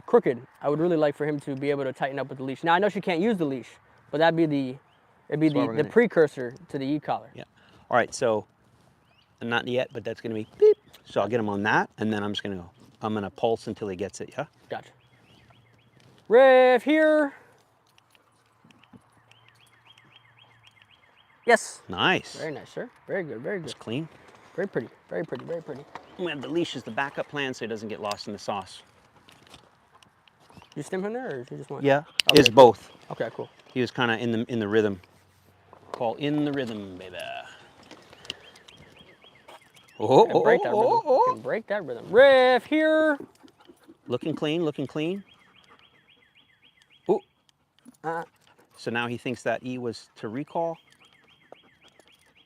Speaker 2: crooked, I would really like for him to be able to tighten up with the leash. Now, I know she can't use the leash, but it'd be the
Speaker 1: why we're
Speaker 2: the
Speaker 1: gonna-
Speaker 2: precursor to the e-collar.
Speaker 1: Yeah. All right, so not yet, but that's going to be beep. So I'll get him on that, and then I'm just going to go. I'm going to pulse until he gets it, yeah?
Speaker 2: Gotcha. Riff here. Yes.
Speaker 1: Nice.
Speaker 2: Very nice, sir. Very good, very good.
Speaker 1: It's clean.
Speaker 2: Very pretty, very pretty, very pretty.
Speaker 1: We have the leash as the backup plan so he doesn't get lost in the sauce.
Speaker 2: You stim him there, or you just want?
Speaker 1: Yeah,
Speaker 2: Okay,
Speaker 1: it's both.
Speaker 2: Okay, cool.
Speaker 1: He was kind of in the rhythm. Call in the rhythm, baby. Oh,
Speaker 2: Can break that rhythm. Can break that rhythm. Riff here.
Speaker 1: Looking clean, looking clean. Ooh.
Speaker 2: Uh,
Speaker 1: So now he thinks that E was to recall.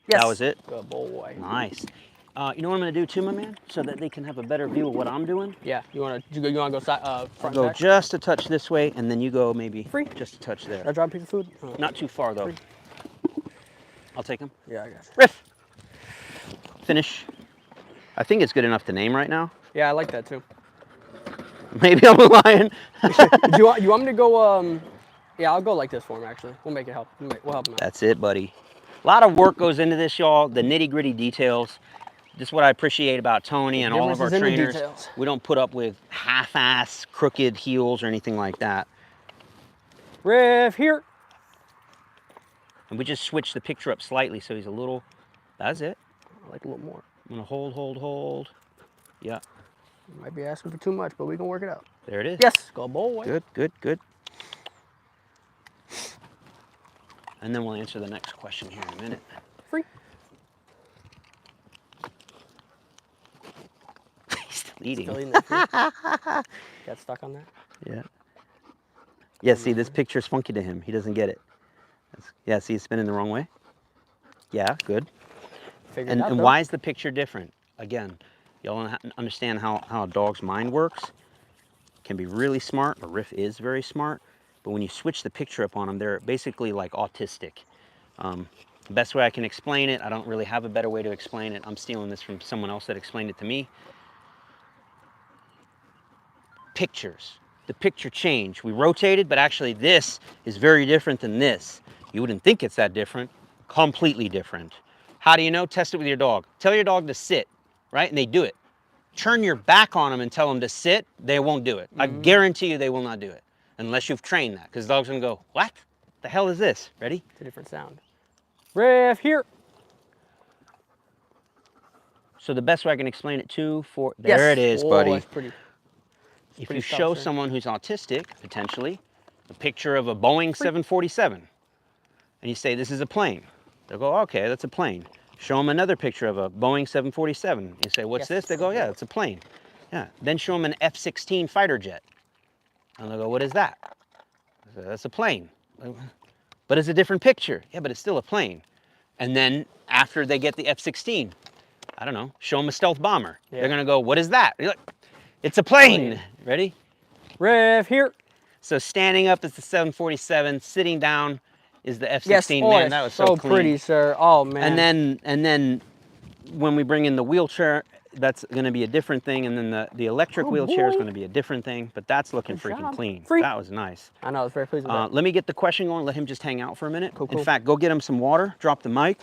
Speaker 2: yes.
Speaker 1: That was it?
Speaker 2: Good boy.
Speaker 1: Nice. You know what I'm going to do too, my man? So that they can have a better view of what I'm doing?
Speaker 2: Yeah. You wanna go front
Speaker 1: I'll go
Speaker 2: back?
Speaker 1: just a touch this way, and then you go maybe
Speaker 2: Free.
Speaker 1: just a touch there.
Speaker 2: Did I drop a piece of food? Oh.
Speaker 1: Not too far, though. I'll take him.
Speaker 2: Yeah, I got you.
Speaker 1: Riff. Finish. I think it's good enough to name right now.
Speaker 2: Yeah, I like that too.
Speaker 1: Maybe I'm lying.
Speaker 2: Do you want me to go? Yeah, I'll go like this for him. Actually, we'll make it help. We'll help him out.
Speaker 1: That's it, buddy. A lot of work goes into this, y'all. The nitty-gritty details. This is what I appreciate about Tony and all of our
Speaker 2: Difference is in the
Speaker 1: trainers.
Speaker 2: details.
Speaker 1: We don't put up with half-ass crooked heels or anything like that.
Speaker 2: Riff here.
Speaker 1: And we just switch the picture up slightly so he's a little, that's it.
Speaker 2: I like a little more.
Speaker 1: I'm gonna hold. Yeah,
Speaker 2: Might be asking for too much, but we can work it out.
Speaker 1: there it is.
Speaker 2: Yes, go boy.
Speaker 1: Good. And then we'll answer the next question here in a minute.
Speaker 2: Free.
Speaker 1: He's still eating.
Speaker 2: Still eating that. Got stuck on that.
Speaker 1: Yeah. Yeah, see, this picture's funky to him. He doesn't get it. Yeah, see, he's spinning the wrong way. Yeah, good.
Speaker 2: Figured
Speaker 1: And,
Speaker 2: it out,
Speaker 1: and
Speaker 2: though.
Speaker 1: why is the picture different? Again, y'all understand how a dog's mind works. Can be really smart, or Riff is very smart, but when you switch the picture up on them, they're basically like autistic. The best way I can explain it, I don't really have a better way to explain it. I'm stealing this from someone else that explained it to me. Pictures. The picture changed. We rotated, but actually this is very different than this. You wouldn't think it's that different. Completely different. How do you know? Test it with your dog. Tell your dog to sit, right? And they do it. Turn your back on them and tell them to sit, they won't do it. I guarantee you they will not do it unless you've trained that, because the dog's gonna go, what the hell is this? Ready?
Speaker 2: It's a different sound. Riff here.
Speaker 1: So the best way I can explain it there it is,
Speaker 2: Whoa,
Speaker 1: buddy.
Speaker 2: That's pretty.
Speaker 1: If you show someone who's autistic, potentially, a picture of a Boeing 747, and you say, this is a plane, they'll go, okay, that's a plane. Show them another picture of a Boeing 747. You say, what's this? They go, yeah, it's a plane. Yeah. Then show them an F-16 fighter jet. And they'll go, what is that? I say, that's a plane. But it's a different picture. Yeah, but it's still a plane. And then after they get the F-16, I don't know, show them a stealth bomber.
Speaker 2: Yeah.
Speaker 1: They're gonna go, what is that? You're like, it's a plane. Ready?
Speaker 2: Riff here.
Speaker 1: So standing up is the 747, sitting down is the F-16.
Speaker 2: Yes,
Speaker 1: Man, that was so clean.
Speaker 2: pretty, sir. Oh man.
Speaker 1: And then when we bring in the wheelchair, that's going to be a different thing, and then the electric wheelchair is going to be a different thing. But that's looking freaking clean. That was nice.
Speaker 2: I know, I was very pleased with that.
Speaker 1: Let me get the question going. Let him just hang out for a minute.
Speaker 2: Cool.
Speaker 1: In fact, go get him some water. Drop the mic.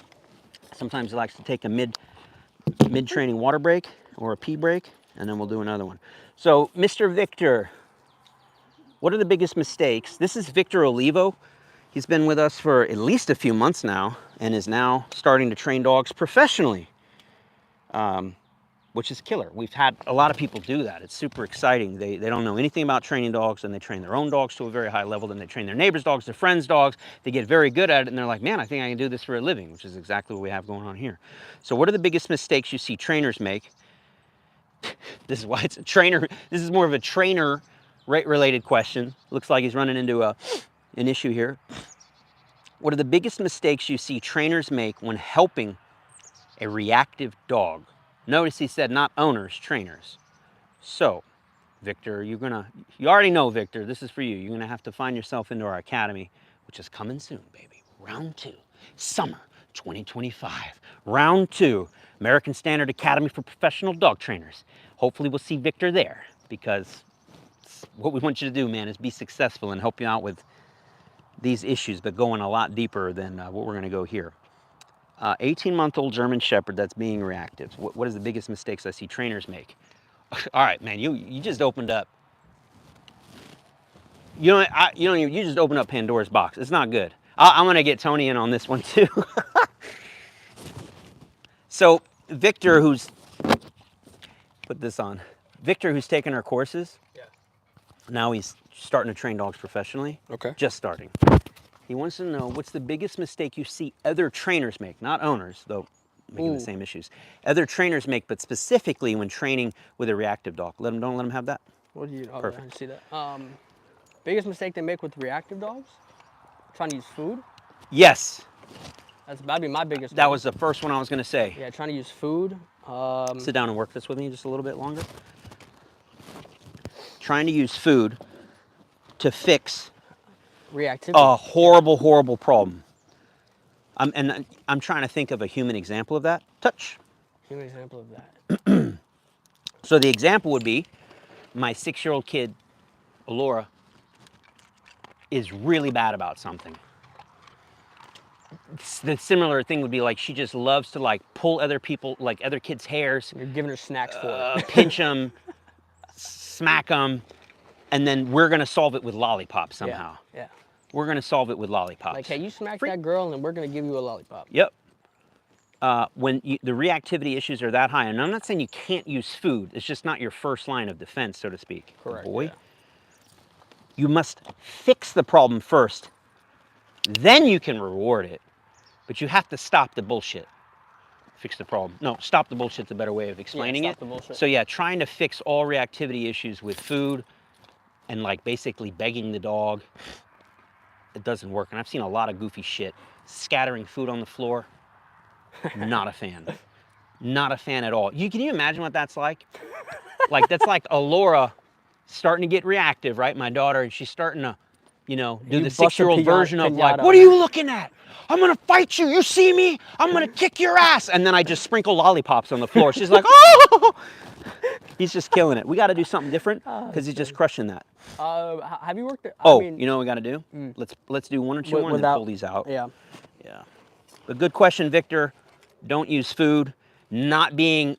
Speaker 1: Sometimes he likes to take a mid-training water break or a pee break, and then we'll do another one. So, Mr. Victor, what are the biggest mistakes? This is Victor Olivo. He's been with us for at least a few months now and is now starting to train dogs professionally, which is killer. We've had a lot of people do that. It's super exciting. They don't know anything about training dogs, and they train their own dogs to a very high level. Then they train their neighbors' dogs, their friends' dogs. They get very good at it, and they're like, man, I think I can do this for a living, which is exactly what we have going on here. So what are the biggest mistakes you see trainers make? This is why it's a trainer. This is more of a trainer related question. Looks like he's running into an issue here. What are the biggest mistakes you see trainers make when helping a reactive dog? Notice he said not owners, trainers. So, Victor, you already know, Victor, this is for you. You're gonna have to find yourself into our academy, which is coming soon, baby. Round 2, summer 2025. Round 2, American Standard Academy for Professional Dog Trainers. Hopefully we'll see Victor there, because what we want you to do, man, is be successful and help you out with these issues, but going a lot deeper than what we're going to go here. 18-month-old German Shepherd that's being reactive. What is the biggest mistakes I see trainers make? All right, man, you just opened up. You just opened up Pandora's box. It's not good. I'm going to get Tony in on this one too. So Victor, put this on. Victor, who's taken our courses.
Speaker 2: Yeah.
Speaker 1: Now he's starting to train dogs professionally.
Speaker 2: Okay.
Speaker 1: Just starting. He wants to know, what's the biggest mistake you see other trainers make, not owners, though making the same issues. Other trainers make, but specifically when training with a reactive dog. Don't let them have that.
Speaker 2: What do you? Oh,
Speaker 1: Perfect.
Speaker 2: I see that. Biggest mistake they make with reactive dogs? Trying to use food.
Speaker 1: Yes.
Speaker 2: That'd be my biggest.
Speaker 1: That was the first one I was going to say.
Speaker 2: Yeah, trying to use food.
Speaker 1: Sit down and work this with me just a little bit longer. Trying to use food to fix
Speaker 2: reactivity.
Speaker 1: a horrible, horrible problem. I'm trying to think of a human example of that. Touch.
Speaker 2: Give me an example of that.
Speaker 1: So the example would be, my 6-year-old kid, Alora, is really bad about something. The similar thing would be like she just loves to like pull other people, like other kids' hairs.
Speaker 2: You're giving her snacks for it.
Speaker 1: Pinch them, smack them, and then we're gonna solve it with lollipops somehow.
Speaker 2: Yeah.
Speaker 1: We're gonna solve it with lollipops.
Speaker 2: Like, hey, you smacked that girl, and we're gonna give you a lollipop.
Speaker 1: Yep. When the reactivity issues are that high, and I'm not saying you can't use food, it's just not your first line of defense, so to speak.
Speaker 2: Correct.
Speaker 1: Boy,
Speaker 2: Yeah.
Speaker 1: you must fix the problem first, then you can reward it. But you have to stop the bullshit. Fix the problem. No, stop the bullshit's a better way of explaining
Speaker 2: stop
Speaker 1: it.
Speaker 2: the bullshit.
Speaker 1: So yeah, trying to fix all reactivity issues with food and like basically begging the dog, it doesn't work. And I've seen a lot of goofy shit. Scattering food on the floor, not a fan. Not a fan at all. Can you imagine what that's like? Like that's like Alora starting to get reactive, right? My daughter, and she's starting to, do the 6-year-old version of like, what are you looking at? I'm gonna fight you. You see me? I'm gonna kick your ass. And then I just sprinkle lollipops on the floor. She's like, oh! He's just killing it. We got to do something different because he's just crushing that.
Speaker 2: Have you worked?
Speaker 1: Oh, you know what we got to do? Let's do one or two more and then pull these out.
Speaker 2: Yeah.
Speaker 1: Yeah. But good question, Victor. Don't use food. Not being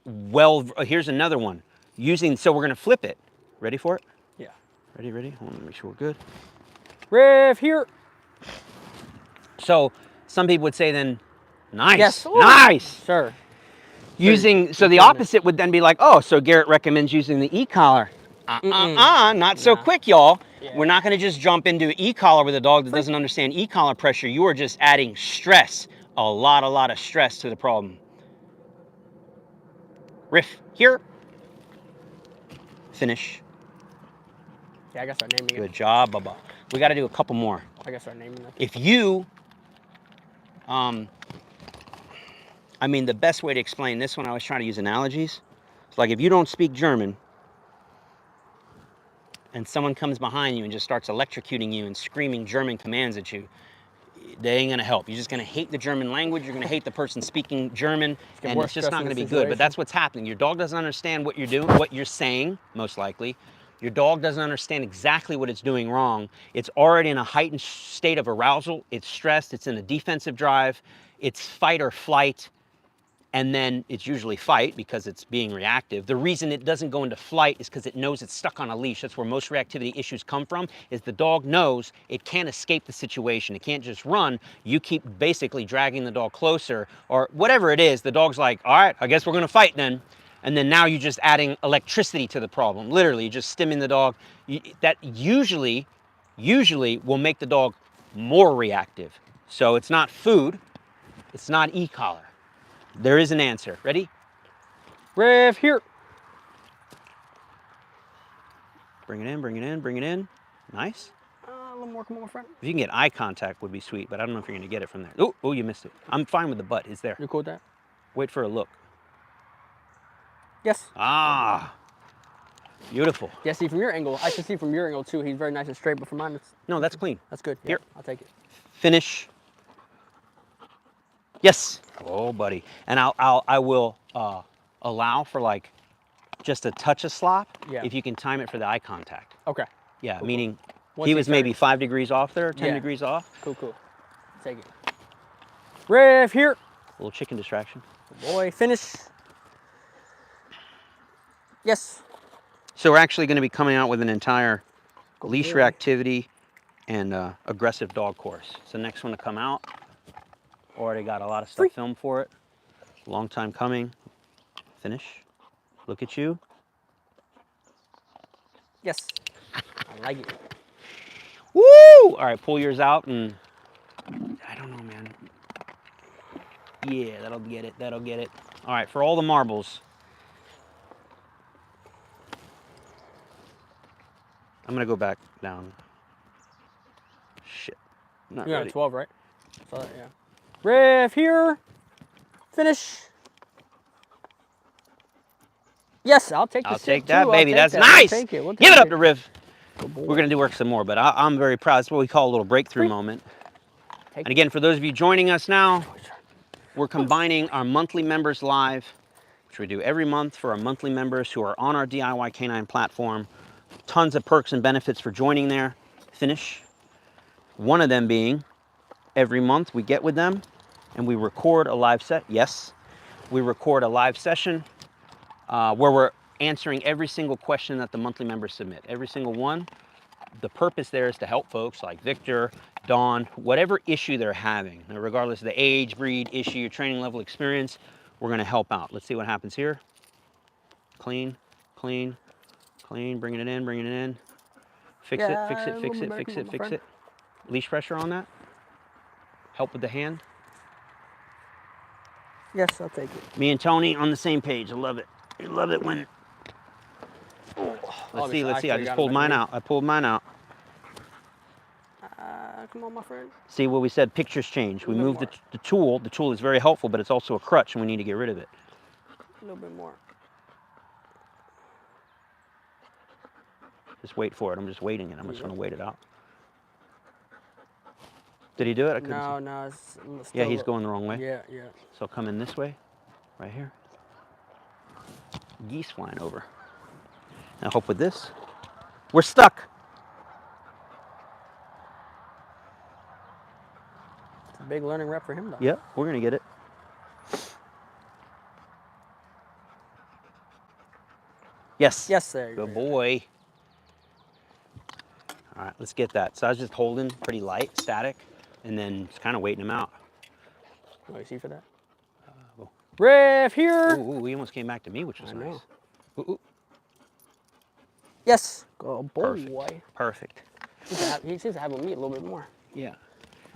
Speaker 1: here's another one. So we're gonna flip it. Ready for it?
Speaker 2: Yeah.
Speaker 1: Ready? Hold on, make sure we're good.
Speaker 2: Riff here.
Speaker 1: So some people would say then, nice,
Speaker 2: yes.
Speaker 1: Nice.
Speaker 2: Sure.
Speaker 1: So the opposite would then be like, oh, so Garrett recommends using the e-collar. Not so quick, y'all. Yeah. We're not gonna just jump into e-collar with a dog that doesn't understand e-collar pressure. You are just adding stress, a lot of stress to the problem. Riff here. Finish.
Speaker 2: Yeah, I gotta start naming it.
Speaker 1: Good job, Bubba. We gotta do a couple more.
Speaker 2: I gotta start naming it.
Speaker 1: If you, the best way to explain this one, I was trying to use analogies. It's like if you don't speak German and someone comes behind you and just starts electrocuting you and screaming German commands at you, they ain't gonna help. You're just gonna hate the German language. You're gonna hate the person speaking German, and it's just not gonna be good. But that's what's happening. Your dog doesn't understand what you're doing, what you're saying, most likely. Your dog doesn't understand exactly what it's doing wrong. It's already in a heightened state of arousal. It's stressed. It's in a defensive drive. It's fight or flight. And then it's usually fight because it's being reactive. The reason it doesn't go into flight is because it knows it's stuck on a leash. That's where most reactivity issues come from, is the dog knows it can't escape the situation. It can't just run. You keep basically dragging the dog closer or whatever it is. The dog's like, all right, I guess we're gonna fight then. And then now you're just adding electricity to the problem. Literally, you're just stimming the dog. That usually will make the dog more reactive. So it's not food, it's not e-collar. There is an answer. Ready?
Speaker 2: Riff here.
Speaker 1: Bring it in. Nice.
Speaker 2: A little more, come on, my friend.
Speaker 1: If you can get eye contact would be sweet, but I don't know if you're gonna get it from there. Oh, you missed it. I'm fine with the butt, it's there.
Speaker 2: You cool with that?
Speaker 1: Wait for a look.
Speaker 2: Yes.
Speaker 1: Ah, beautiful.
Speaker 2: Yeah, see from your angle, I can see from your angle too, he's very nice and straight, but from mine, it's...
Speaker 1: No, that's clean.
Speaker 2: That's good. Yeah,
Speaker 1: Here.
Speaker 2: I'll take it.
Speaker 1: Finish. Yes. Oh, buddy. And I will allow for like just a touch of slop if you can time it for the eye contact.
Speaker 2: Okay.
Speaker 1: Yeah,
Speaker 2: cool,
Speaker 1: meaning
Speaker 2: cool.
Speaker 1: he was maybe 5 degrees off there, 10 degrees off.
Speaker 2: Cool. Take it. Riff here.
Speaker 1: A little chicken distraction.
Speaker 2: Good boy, finish. Yes.
Speaker 1: So we're actually going to be coming out with an entire leash reactivity and aggressive dog course. It's the next one to come out. Already got a lot of stuff filmed for it. Long time coming. Finish. Look at you.
Speaker 2: Yes. I like it.
Speaker 1: Woo! All right, pull yours out and I don't know, man. Yeah, that'll get it. All right, for all the marbles. I'm gonna go back down. Shit. Not
Speaker 2: You're
Speaker 1: ready.
Speaker 2: on 12, right? So, yeah. Riff here. Finish. Yes, I'll take the
Speaker 1: I'll take that, baby. That's
Speaker 2: that.
Speaker 1: nice.
Speaker 2: We'll take it.
Speaker 1: Give it up to Riv. We're going to do work some more, but I'm very proud. It's what we call a little breakthrough moment. And again, for those of you joining us now, we're combining our monthly members live, which we do every month for our monthly members who are on our DIYK9 platform, Tons of perks and benefits for joining their finish. One of them being every month we get with them and we record a live set. Yes, we record a live session where we're answering every single question that the monthly members submit. Every single one. The purpose there is to help folks like Victor, Dawn, whatever issue they're having. Now, regardless of the age, breed, issue, your training level, experience, we're going to help out. Let's see what happens here. Clean, clean, clean, bringing it in, bringing it in. Fix it, fix it, fix it, fix it, fix it. Leash pressure on that. Help with the hand.
Speaker 2: Yes, I'll take it.
Speaker 1: Me and Tony on the same page. I love it. I love it when... Let's see, let's see. I just pulled mine out. I pulled mine out.
Speaker 2: Come on, my friend.
Speaker 1: See what we said, pictures change. We moved the tool. The tool is very helpful, but it's also a crutch, and we need to get rid of it.
Speaker 2: A little bit more.
Speaker 1: Just wait for it. I'm just waiting it. I'm just going to wait it out. Did he do it? I couldn't see.
Speaker 2: No, it's
Speaker 1: Yeah, he's going the wrong way.
Speaker 2: Yeah, yeah.
Speaker 1: So come in this way, right here. Geese flying over. Now hope with this. We're stuck.
Speaker 2: It's a big learning rep for him, though.
Speaker 1: Yep, we're going to get it. Yes.
Speaker 2: Yes, there you go.
Speaker 1: Good boy. All right, let's get that. So I was just holding pretty light, static, and then just kind of waiting him out.
Speaker 2: What do you see for that? Riff here.
Speaker 1: Ooh, he almost came back to me, which was nice. Ooh.
Speaker 2: Yes. Good boy.
Speaker 1: Perfect.
Speaker 2: He seems to have with me a little bit more.
Speaker 1: Yeah.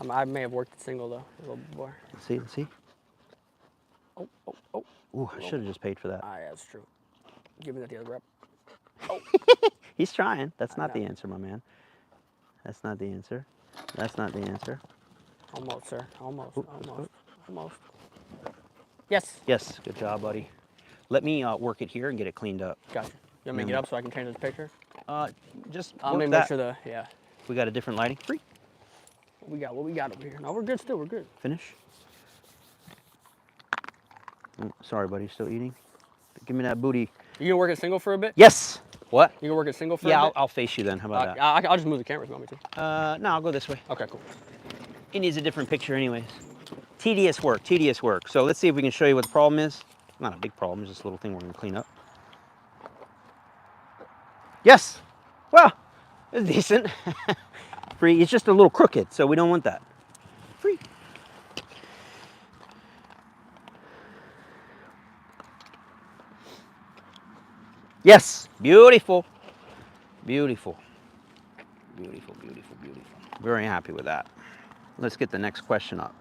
Speaker 2: I may have worked it single, though, a little bit more.
Speaker 1: Let's see, let's see.
Speaker 2: Oh, oh, oh.
Speaker 1: Ooh, I should have just paid for that.
Speaker 2: Ah, yeah, that's true. Give me that the other rep. Oh.
Speaker 1: He's trying. That's not the answer, my man. That's not the answer. That's not the answer.
Speaker 2: Almost, sir. Almost. Almost. Yes.
Speaker 1: Yes. Good job, buddy. Let me work it here and get it cleaned up.
Speaker 2: Gotcha. You want me to get up so I can change this picture?
Speaker 1: Just
Speaker 2: I'll make sure the, yeah.
Speaker 1: We got a different lighting. Free.
Speaker 2: What we got over here? No, we're good still. We're good.
Speaker 1: Finish. Oh, sorry, buddy. Still eating? Give me that booty.
Speaker 2: You gonna work it single for a bit?
Speaker 1: Yes. What?
Speaker 2: You gonna work it single for a bit?
Speaker 1: Yeah, I'll face you then. How about that?
Speaker 2: I'll just move the camera if you want me
Speaker 1: to. No, I'll go this way.
Speaker 2: Okay, cool.
Speaker 1: It needs a different picture anyways. Tedious work, tedious work. So let's see if we can show you what the problem is. Not a big problem, it's just a little thing we're gonna clean up. Yes. Well, it's decent. Free. It's just a little crooked, so we don't want that. Free. Yes. Beautiful. Beautiful. Beautiful, beautiful, beautiful. Very happy with that. Let's get the next question up.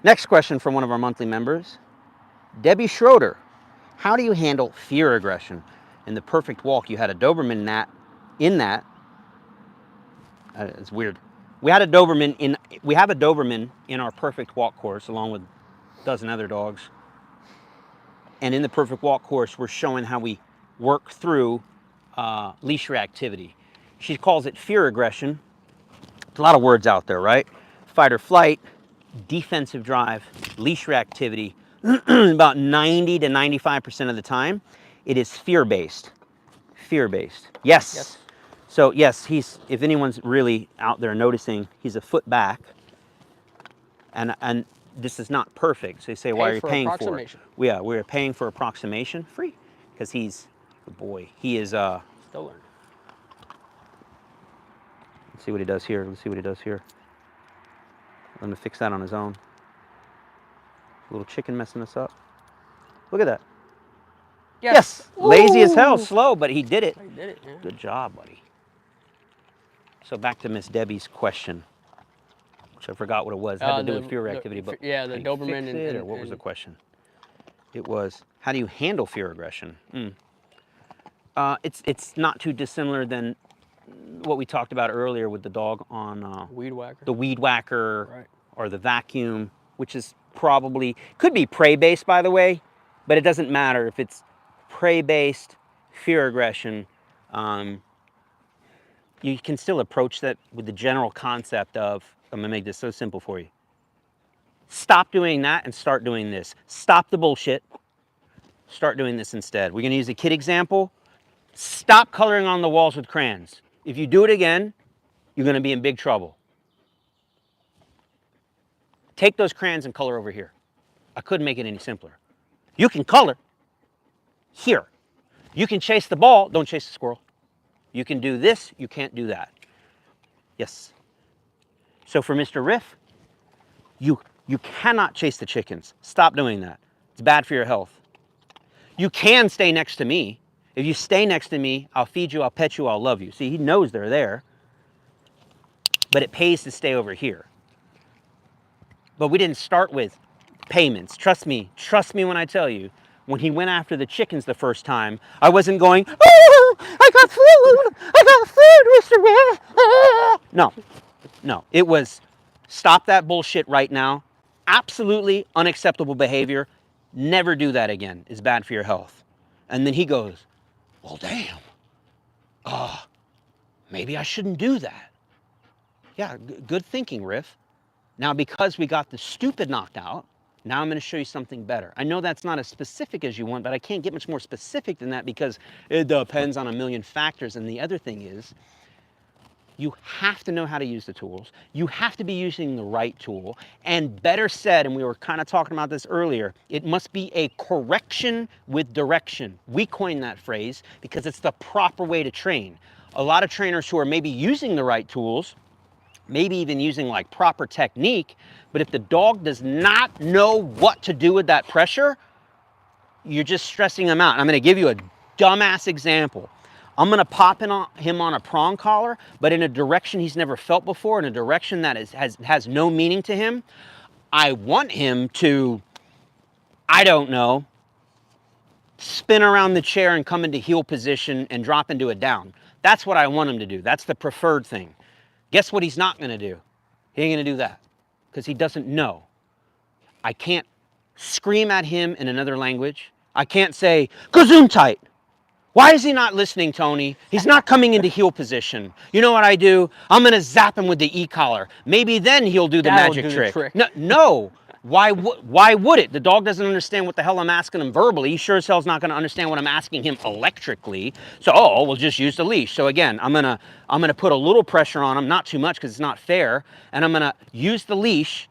Speaker 1: Next question from one of our monthly members. Debbie Schroeder. How do you handle fear aggression? In the perfect walk, you had a Doberman in that. It's weird. We have a Doberman in our perfect walk course along with a dozen other dogs. And in the perfect walk course, we're showing how we work through leash reactivity. She calls it fear aggression. There's a lot of words out there, right? Fight or flight, defensive drive, leash reactivity. About 90 to 95% of the time, it is fear-based. Fear-based. Yes. So yes, if anyone's really out there noticing, he's a foot back. And this is not perfect. So you say, why are you paying for it? Yeah, we're paying for approximation free because he's the boy. He is
Speaker 2: still learning.
Speaker 1: Let's see what he does here. Let's see what he does here. Let him fix that on his own. Little chicken messing us up. Look at that. Yes. Lazy as hell, slow, but he did it.
Speaker 2: He did it, yeah.
Speaker 1: Good job, buddy. So back to Miss Debbie's question, which I forgot what it was. It had to do with fear reactivity, but
Speaker 2: yeah, the Doberman
Speaker 1: or what was the question? It was, how do you handle fear aggression? It's not too dissimilar than what we talked about earlier with the dog on
Speaker 2: weed whacker.
Speaker 1: The weed whacker,
Speaker 2: right,
Speaker 1: or the vacuum, which is probably, could be prey-based, by the way, but it doesn't matter if it's prey-based, fear aggression. You can still approach that with the general concept of, I'm gonna make this so simple for you. Stop doing that and start doing this. Stop the bullshit. Start doing this instead. We're gonna use a kid example. Stop coloring on the walls with crayons. If you do it again, you're going to be in big trouble. Take those crayons and color over here. I couldn't make it any simpler. You can color here. You can chase the ball, don't chase the squirrel. You can do this, you can't do that. Yes. So for Mr. Riff, you cannot chase the chickens. Stop doing that. It's bad for your health. You can stay next to me. If you stay next to me, I'll feed you, I'll pet you, I'll love you. See, he knows they're there, but it pays to stay over here. But we didn't start with payments. Trust me when I tell you, when he went after the chickens the first time, I wasn't going, oh, I got food, Mr. Riff. Ah. No, it was, stop that bullshit right now. Absolutely unacceptable behavior. Never do that again. It's bad for your health. And then he goes, well, damn. Maybe I shouldn't do that. Yeah, good thinking, Riff. Now, because we got the stupid knocked out, now I'm going to show you something better. I know that's not as specific as you want, but I can't get much more specific than that because it depends on a million factors. And the other thing is, you have to know how to use the tools. You have to be using the right tool. And better said, and we were kind of talking about this earlier, it must be a correction with direction. We coined that phrase because it's the proper way to train. A lot of trainers who are maybe using the right tools, maybe even using like proper technique, but if the dog does not know what to do with that pressure, you're just stressing them out. And I'm going to give you a dumbass example. I'm going to pop him on a prong collar, but in a direction he's never felt before, in a direction that has no meaning to him. I want him to, I don't know, spin around the chair and come into heel position and drop into a down. That's what I want him to do. That's the preferred thing. Guess what he's not going to do? He ain't going to do that because he doesn't know. I can't scream at him in another language. I can't say, Gesundheit. Why is he not listening, Tony? He's not coming into heel position. You know what I do? I'm going to zap him with the e-collar. Maybe then he'll do the magic trick. No. Why would it? The dog doesn't understand what the hell I'm asking him verbally. He sure as hell's not going to understand what I'm asking him electrically. So, we'll just use the leash. So again, I'm gonna put a little pressure on him, not too much because it's not fair, and I'm gonna use the leash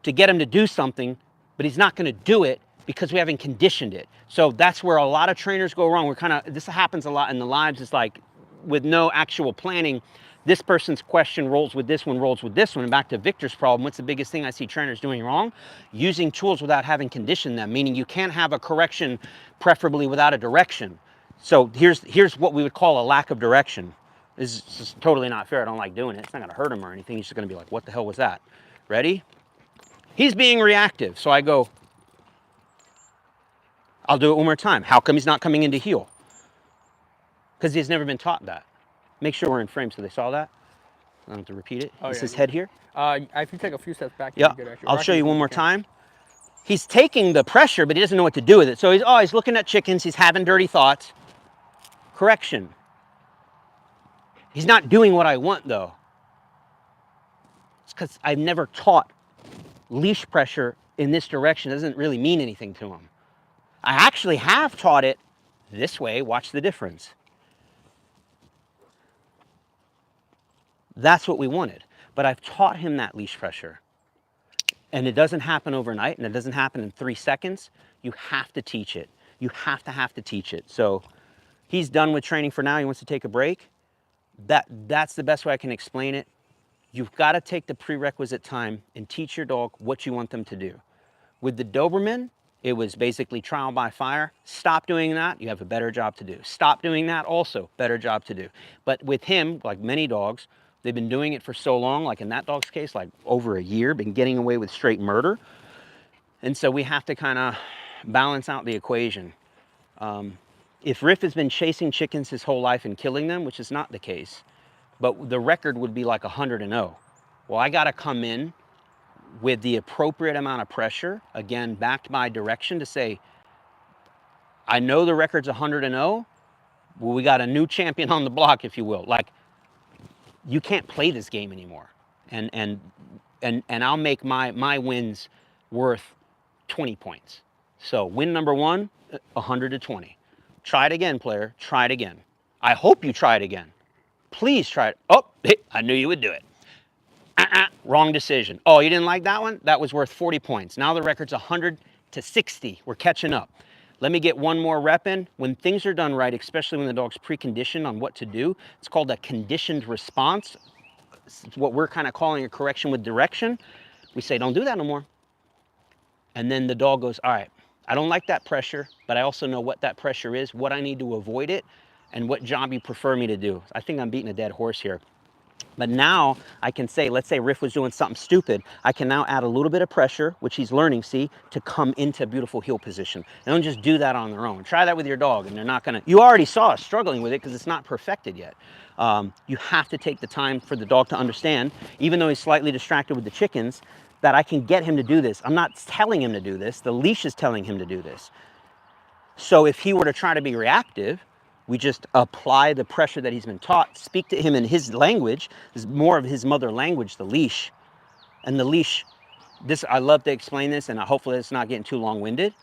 Speaker 1: to get him to do something, but he's not going to do it because we haven't conditioned it. So that's where a lot of trainers go wrong. This happens a lot in the lives. It's like with no actual planning, this person's question rolls with this one, and back to Victor's problem. What's the biggest thing I see trainers doing wrong? Using tools without having conditioned them, meaning you can't have a correction, preferably without a direction. So here's what we would call a lack of direction. This is just totally not fair. I don't like doing it. It's not going to hurt him or anything. He's just going to be like, what the hell was that? Ready? He's being reactive, so I go, I'll do it one more time. How come he's not coming into heel? Because he's never been taught that. Make sure we're in frame so they saw that. I don't have to repeat it. This is head here.
Speaker 2: If you take a few steps back,
Speaker 1: yeah, good, I'll show you one more time. He's taking the pressure, but he doesn't know what to do with it. So he's looking at chickens. He's having dirty thoughts. Correction. He's not doing what I want, though. It's because I've never taught leash pressure in this direction. It doesn't really mean anything to him. I actually have taught it this way. Watch the difference. That's what we wanted. But I've taught him that leash pressure. And it doesn't happen overnight, and it doesn't happen in 3 seconds. You have to teach it. You have to teach it. So he's done with training for now. He wants to take a break. That's the best way I can explain it. You've got to take the prerequisite time and teach your dog what you want them to do. With the Doberman, it was basically trial by fire. Stop doing that, you have a better job to do. Stop doing that, also better job to do. But with him, like many dogs, they've been doing it for so long, like in that dog's case, like over a year, been getting away with straight murder. And so we have to kind of balance out the equation. If Riff has been chasing chickens his whole life and killing them, which is not the case, but the record would be like 100-0. Well, I got to come in with the appropriate amount of pressure, again, backed by direction to say, I know the record's 100-0. Well, we got a new champion on the block, if you will. Like, you can't play this game anymore. And I'll make my wins worth 20 points. So win number 1, 100-20. Try it again, player. Try it again. I hope you try it again. Please try it. Oh, I knew you would do it. Wrong decision. Oh, you didn't like that one? That was worth 40 points. Now the record's 100 to 60. We're catching up. Let me get one more rep in. When things are done right, especially when the dog's preconditioned on what to do, it's called a conditioned response. It's what we're kind of calling a correction with direction. We say, don't do that no more. And then the dog goes, all right, I don't like that pressure, but I also know what that pressure is, what I need to avoid it, and what job you prefer me to do. I think I'm beating a dead horse here. But now I can say, let's say Riff was doing something stupid. I can now add a little bit of pressure, which he's learning, see, to come into a beautiful heel position. They don't just do that on their own. Try that with your dog and they're not gonna, you already saw us struggling with it because it's not perfected yet. You have to take the time for the dog to understand, even though he's slightly distracted with the chickens, that I can get him to do this. I'm not telling him to do this. The leash is telling him to do this. So if he were to try to be reactive, we just apply the pressure that he's been taught, speak to him in his language, is more of his mother language, the leash. And the leash, this, I love to explain this, and hopefully it's not getting too long-winded.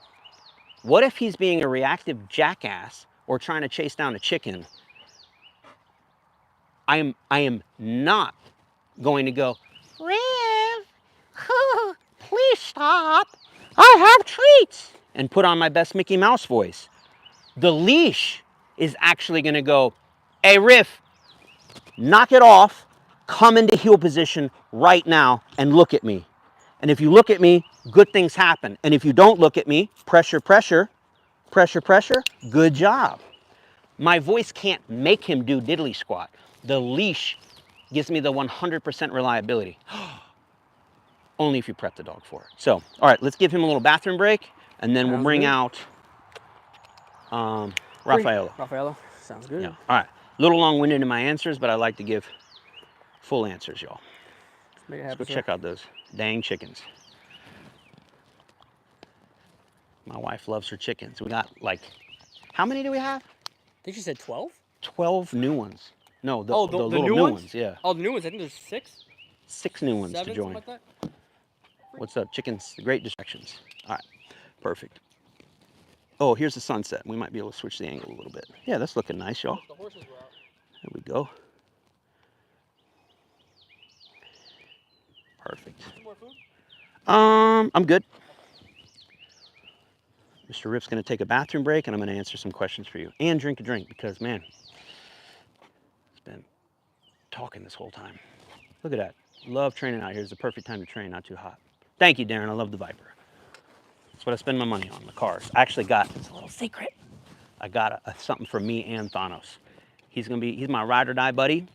Speaker 1: What if he's being a reactive jackass or trying to chase down a chicken? I am not going to go, Riv, please stop. I have treats. And put on my best Mickey Mouse voice. The leash is actually going to go, hey, Riff, knock it off, come into heel position right now and look at me. And if you look at me, good things happen. And if you don't look at me, pressure, pressure, pressure, pressure, good job. My voice can't make him do diddly squat. The leash gives me the 100% reliability. Only if you prep the dog for it. So, all right, let's give him a little bathroom break, and then we'll bring out Raffaello.
Speaker 2: Raffaello, sounds good.
Speaker 1: Yeah. All right. A little long-winded in my answers, but I like to give full answers, y'all. Let's go check out those dang chickens. My wife loves her chickens. We got like, how many do we have?
Speaker 2: I think she said 12?
Speaker 1: 12 new ones. No, the little
Speaker 2: new
Speaker 1: new
Speaker 2: ones?
Speaker 1: ones, yeah.
Speaker 2: Oh, the new ones. I think there's 6.
Speaker 1: 6 new ones
Speaker 2: 7,
Speaker 1: to join.
Speaker 2: something like that.
Speaker 1: What's up, chickens? Great distractions. All right, perfect. Oh, here's the sunset. We might be able to switch the angle a little bit. Yeah, that's looking nice, y'all.
Speaker 2: The horses were out.
Speaker 1: There we go. Perfect.
Speaker 2: More food?
Speaker 1: I'm good. Mr. Rip's gonna take a bathroom break and I'm gonna answer some questions for you. And drink a drink because, man, it's been talking this whole time. Look at that. Love training out here. It's the perfect time to train, not too hot. Thank you, Darren. I love the Viper. That's what I spend my money on, the cars. I actually got, it's a little secret. I got something for me and Thanos. He's my ride or die buddy.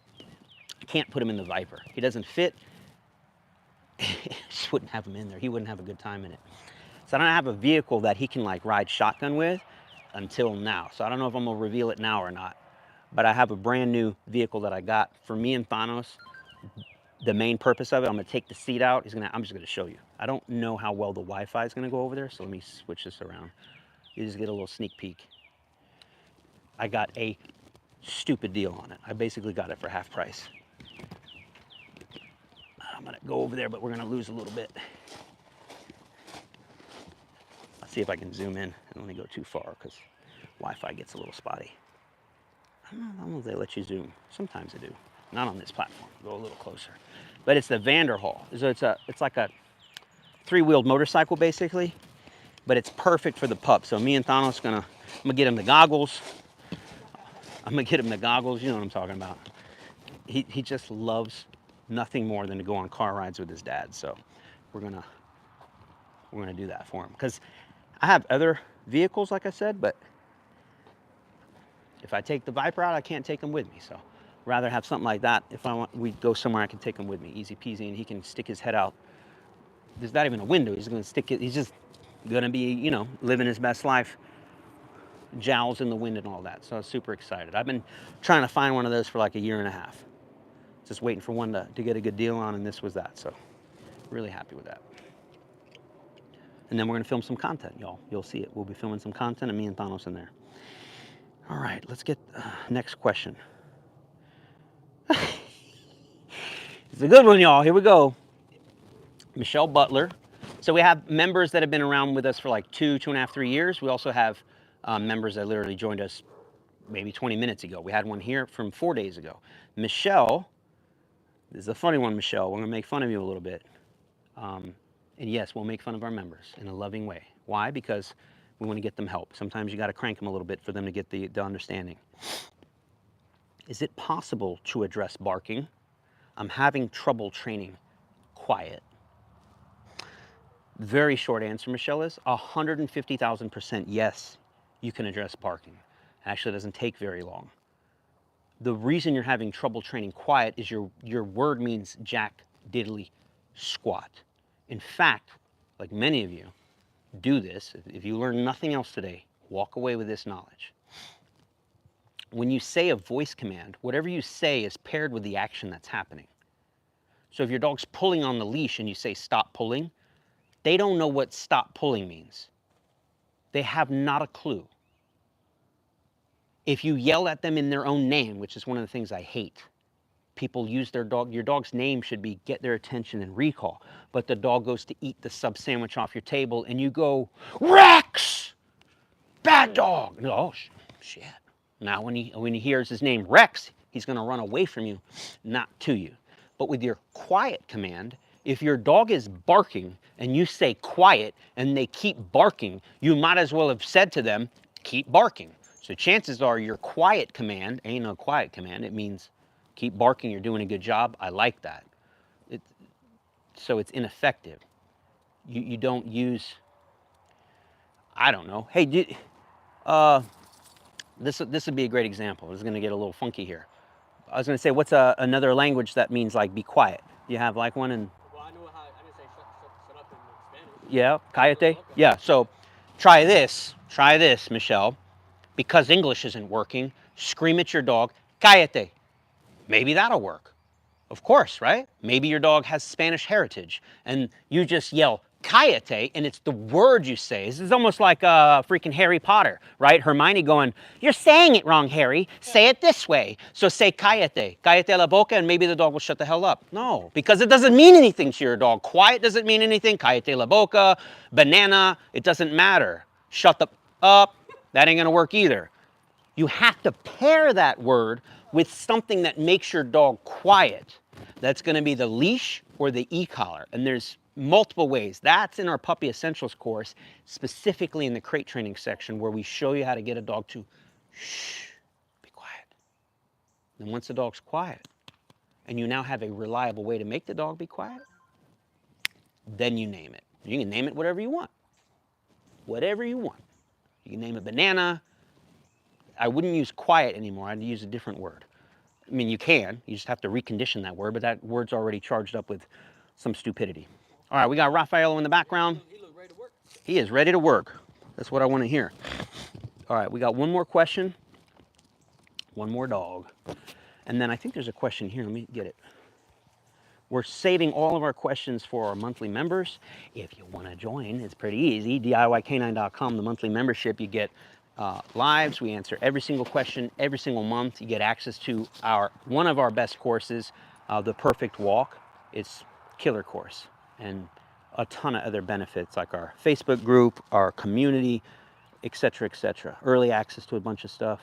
Speaker 1: I can't put him in the Viper. He doesn't fit. Just wouldn't have him in there. He wouldn't have a good time in it. So I don't have a vehicle that he can like ride shotgun with until now. So I don't know if I'm gonna reveal it now or not. But I have a brand new vehicle that I got for me and Thanos. The main purpose of it, I'm gonna take the seat out. I'm just gonna show you. I don't know how well the Wi-Fi is gonna go over there, so let me switch this around. You just get a little sneak peek. I got a stupid deal on it. I basically got it for half price. I'm gonna go over there, but we're gonna lose a little bit. I'll see if I can zoom in. I don't want to go too far because Wi-Fi gets a little spotty. I don't know if they let you zoom. Sometimes they do. Not on this platform. Go a little closer. But it's the Vanderhall. So it's like a 3-wheeled motorcycle basically, but it's perfect for the pup. So me and Thanos I'm gonna get him the goggles. You know what I'm talking about. He just loves nothing more than to go on car rides with his dad. So we're gonna do that for him. Because I have other vehicles, like I said, but if I take the Viper out, I can't take him with me. So rather have something like that. If we go somewhere, I can take him with me, easy peasy, and he can stick his head out. There's not even a window. He's gonna stick it. He's just gonna be, you know, living his best life, jowls in the wind and all that. So I was super excited. I've been trying to find one of those for like 1.5 years. Just waiting for one to get a good deal on, and this was that. So really happy with that. And then we're gonna film some content, y'all. You'll see it. We'll be filming some content and me and Thanos in there. All right, let's get next question. It's a good one, y'all. Here we go. Michelle Butler. So we have members that have been around with us for like 2.5, 3 years. We also have members that literally joined us maybe 20 minutes ago. We had one here from 4 days ago. Michelle, this is a funny one, Michelle. We're going to make fun of you a little bit. And yes, we'll make fun of our members in a loving way. Why? Because we want to get them help. Sometimes you got to crank them a little bit for them to get the understanding. Is it possible to address barking? I'm having trouble training quiet. Very short answer, Michelle, is 150,000% yes, you can address barking. Actually, it doesn't take very long. The reason you're having trouble training quiet is your word means jack diddly squat. In fact, like many of you, do this. If you learn nothing else today, walk away with this knowledge. When you say a voice command, whatever you say is paired with the action that's happening. So if your dog's pulling on the leash and you say stop pulling, they don't know what stop pulling means. They have not a clue. If you yell at them in their own name, which is one of the things I hate, people use their dog, your dog's name should be get their attention and recall, but the dog goes to eat the sub sandwich off your table and you go, Rex! Bad dog! Oh, shit. Now when he hears his name Rex, he's gonna run away from you, not to you. But with your quiet command, if your dog is barking and you say quiet and they keep barking, you might as well have said to them, keep barking. So chances are your quiet command ain't no quiet command. It means keep barking, you're doing a good job. I like that. So it's ineffective. You don't use, I don't know. Hey, this would be a great example. This is going to get a little funky here. I was going to say, what's another language that means like be quiet? You have like one in?
Speaker 2: Well, I know how, I didn't say shut up in Spanish.
Speaker 1: Yeah, cállate.
Speaker 2: Okay.
Speaker 1: Yeah, so try this, Michelle. Because English isn't working, scream at your dog, cállate. Maybe that'll work. Of course, right? Maybe your dog has Spanish heritage and you just yell cállate and it's the word you say. This is almost like freaking Harry Potter, right? Hermione going, you're saying it wrong, Harry. Say it this way. So say cállate, cállate la boca, and maybe the dog will shut the hell up. No, because it doesn't mean anything to your dog. Quiet doesn't mean anything. Cállate la boca, banana, it doesn't matter. Shut the up, that ain't gonna work either. You have to pair that word with something that makes your dog quiet. That's going to be the leash or the e-collar. And there's multiple ways. That's in our Puppy Essentials course, specifically in the crate training section, where we show you how to get a dog to shh, be quiet. And once the dog's quiet, and you now have a reliable way to make the dog be quiet, then you name it. You can name it whatever you want. Whatever you want. You can name it banana. I wouldn't use quiet anymore. I'd use a different word. I mean, you can. You just have to recondition that word, but that word's already charged up with some stupidity. All right, we got Raffaello in the background.
Speaker 2: He looked ready to work.
Speaker 1: He is ready to work. That's what I want to hear. All right, we got one more question. One more dog. And then I think there's a question here. Let me get it. We're saving all of our questions for our monthly members. If you want to join, it's pretty easy. DIYK9.com, the monthly membership, you get lives. We answer every single question every single month. You get access to one of our best courses, The Perfect Walk. It's a killer course and a ton of other benefits like our Facebook group, our community, etc., etc. Early access to a bunch of stuff.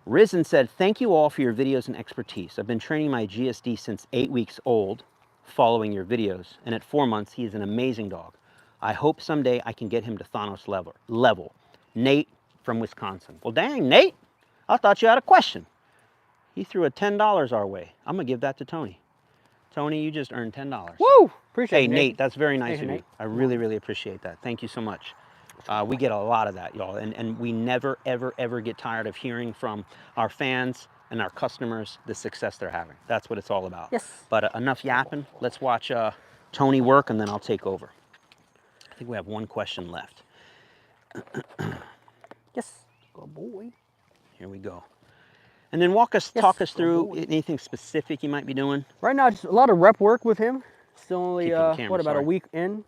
Speaker 1: Risen said, thank you all for your videos and expertise. I've been training my GSD since 8 weeks old, following your videos, and at 4 months, he is an amazing dog. I hope someday I can get him to Thanos level. Nate from Wisconsin. Well, dang, Nate, I thought you had a question. He threw a $10 our way. I'm gonna give that to Tony. Tony, you just earned $10.
Speaker 2: Woo! Appreciate
Speaker 1: Hey,
Speaker 2: it,
Speaker 1: Nate, that's very nice
Speaker 2: Thank you,
Speaker 1: of you.
Speaker 2: Nate.
Speaker 1: I really, really appreciate that. Thank you so much. We get a lot of that, y'all, and we never, ever, ever get tired of hearing from our fans and our customers the success they're having. That's what it's all about.
Speaker 2: Yes.
Speaker 1: But enough yapping. Let's watch Tony work, and then I'll take over. I think we have one question left.
Speaker 2: Yes. Good boy.
Speaker 1: Here we go. And then talk us through anything specific you might be doing.
Speaker 2: Right now, just a lot of rep work with him. Still only,
Speaker 1: Keep the camera,
Speaker 2: what, about
Speaker 1: sorry.
Speaker 2: a week in?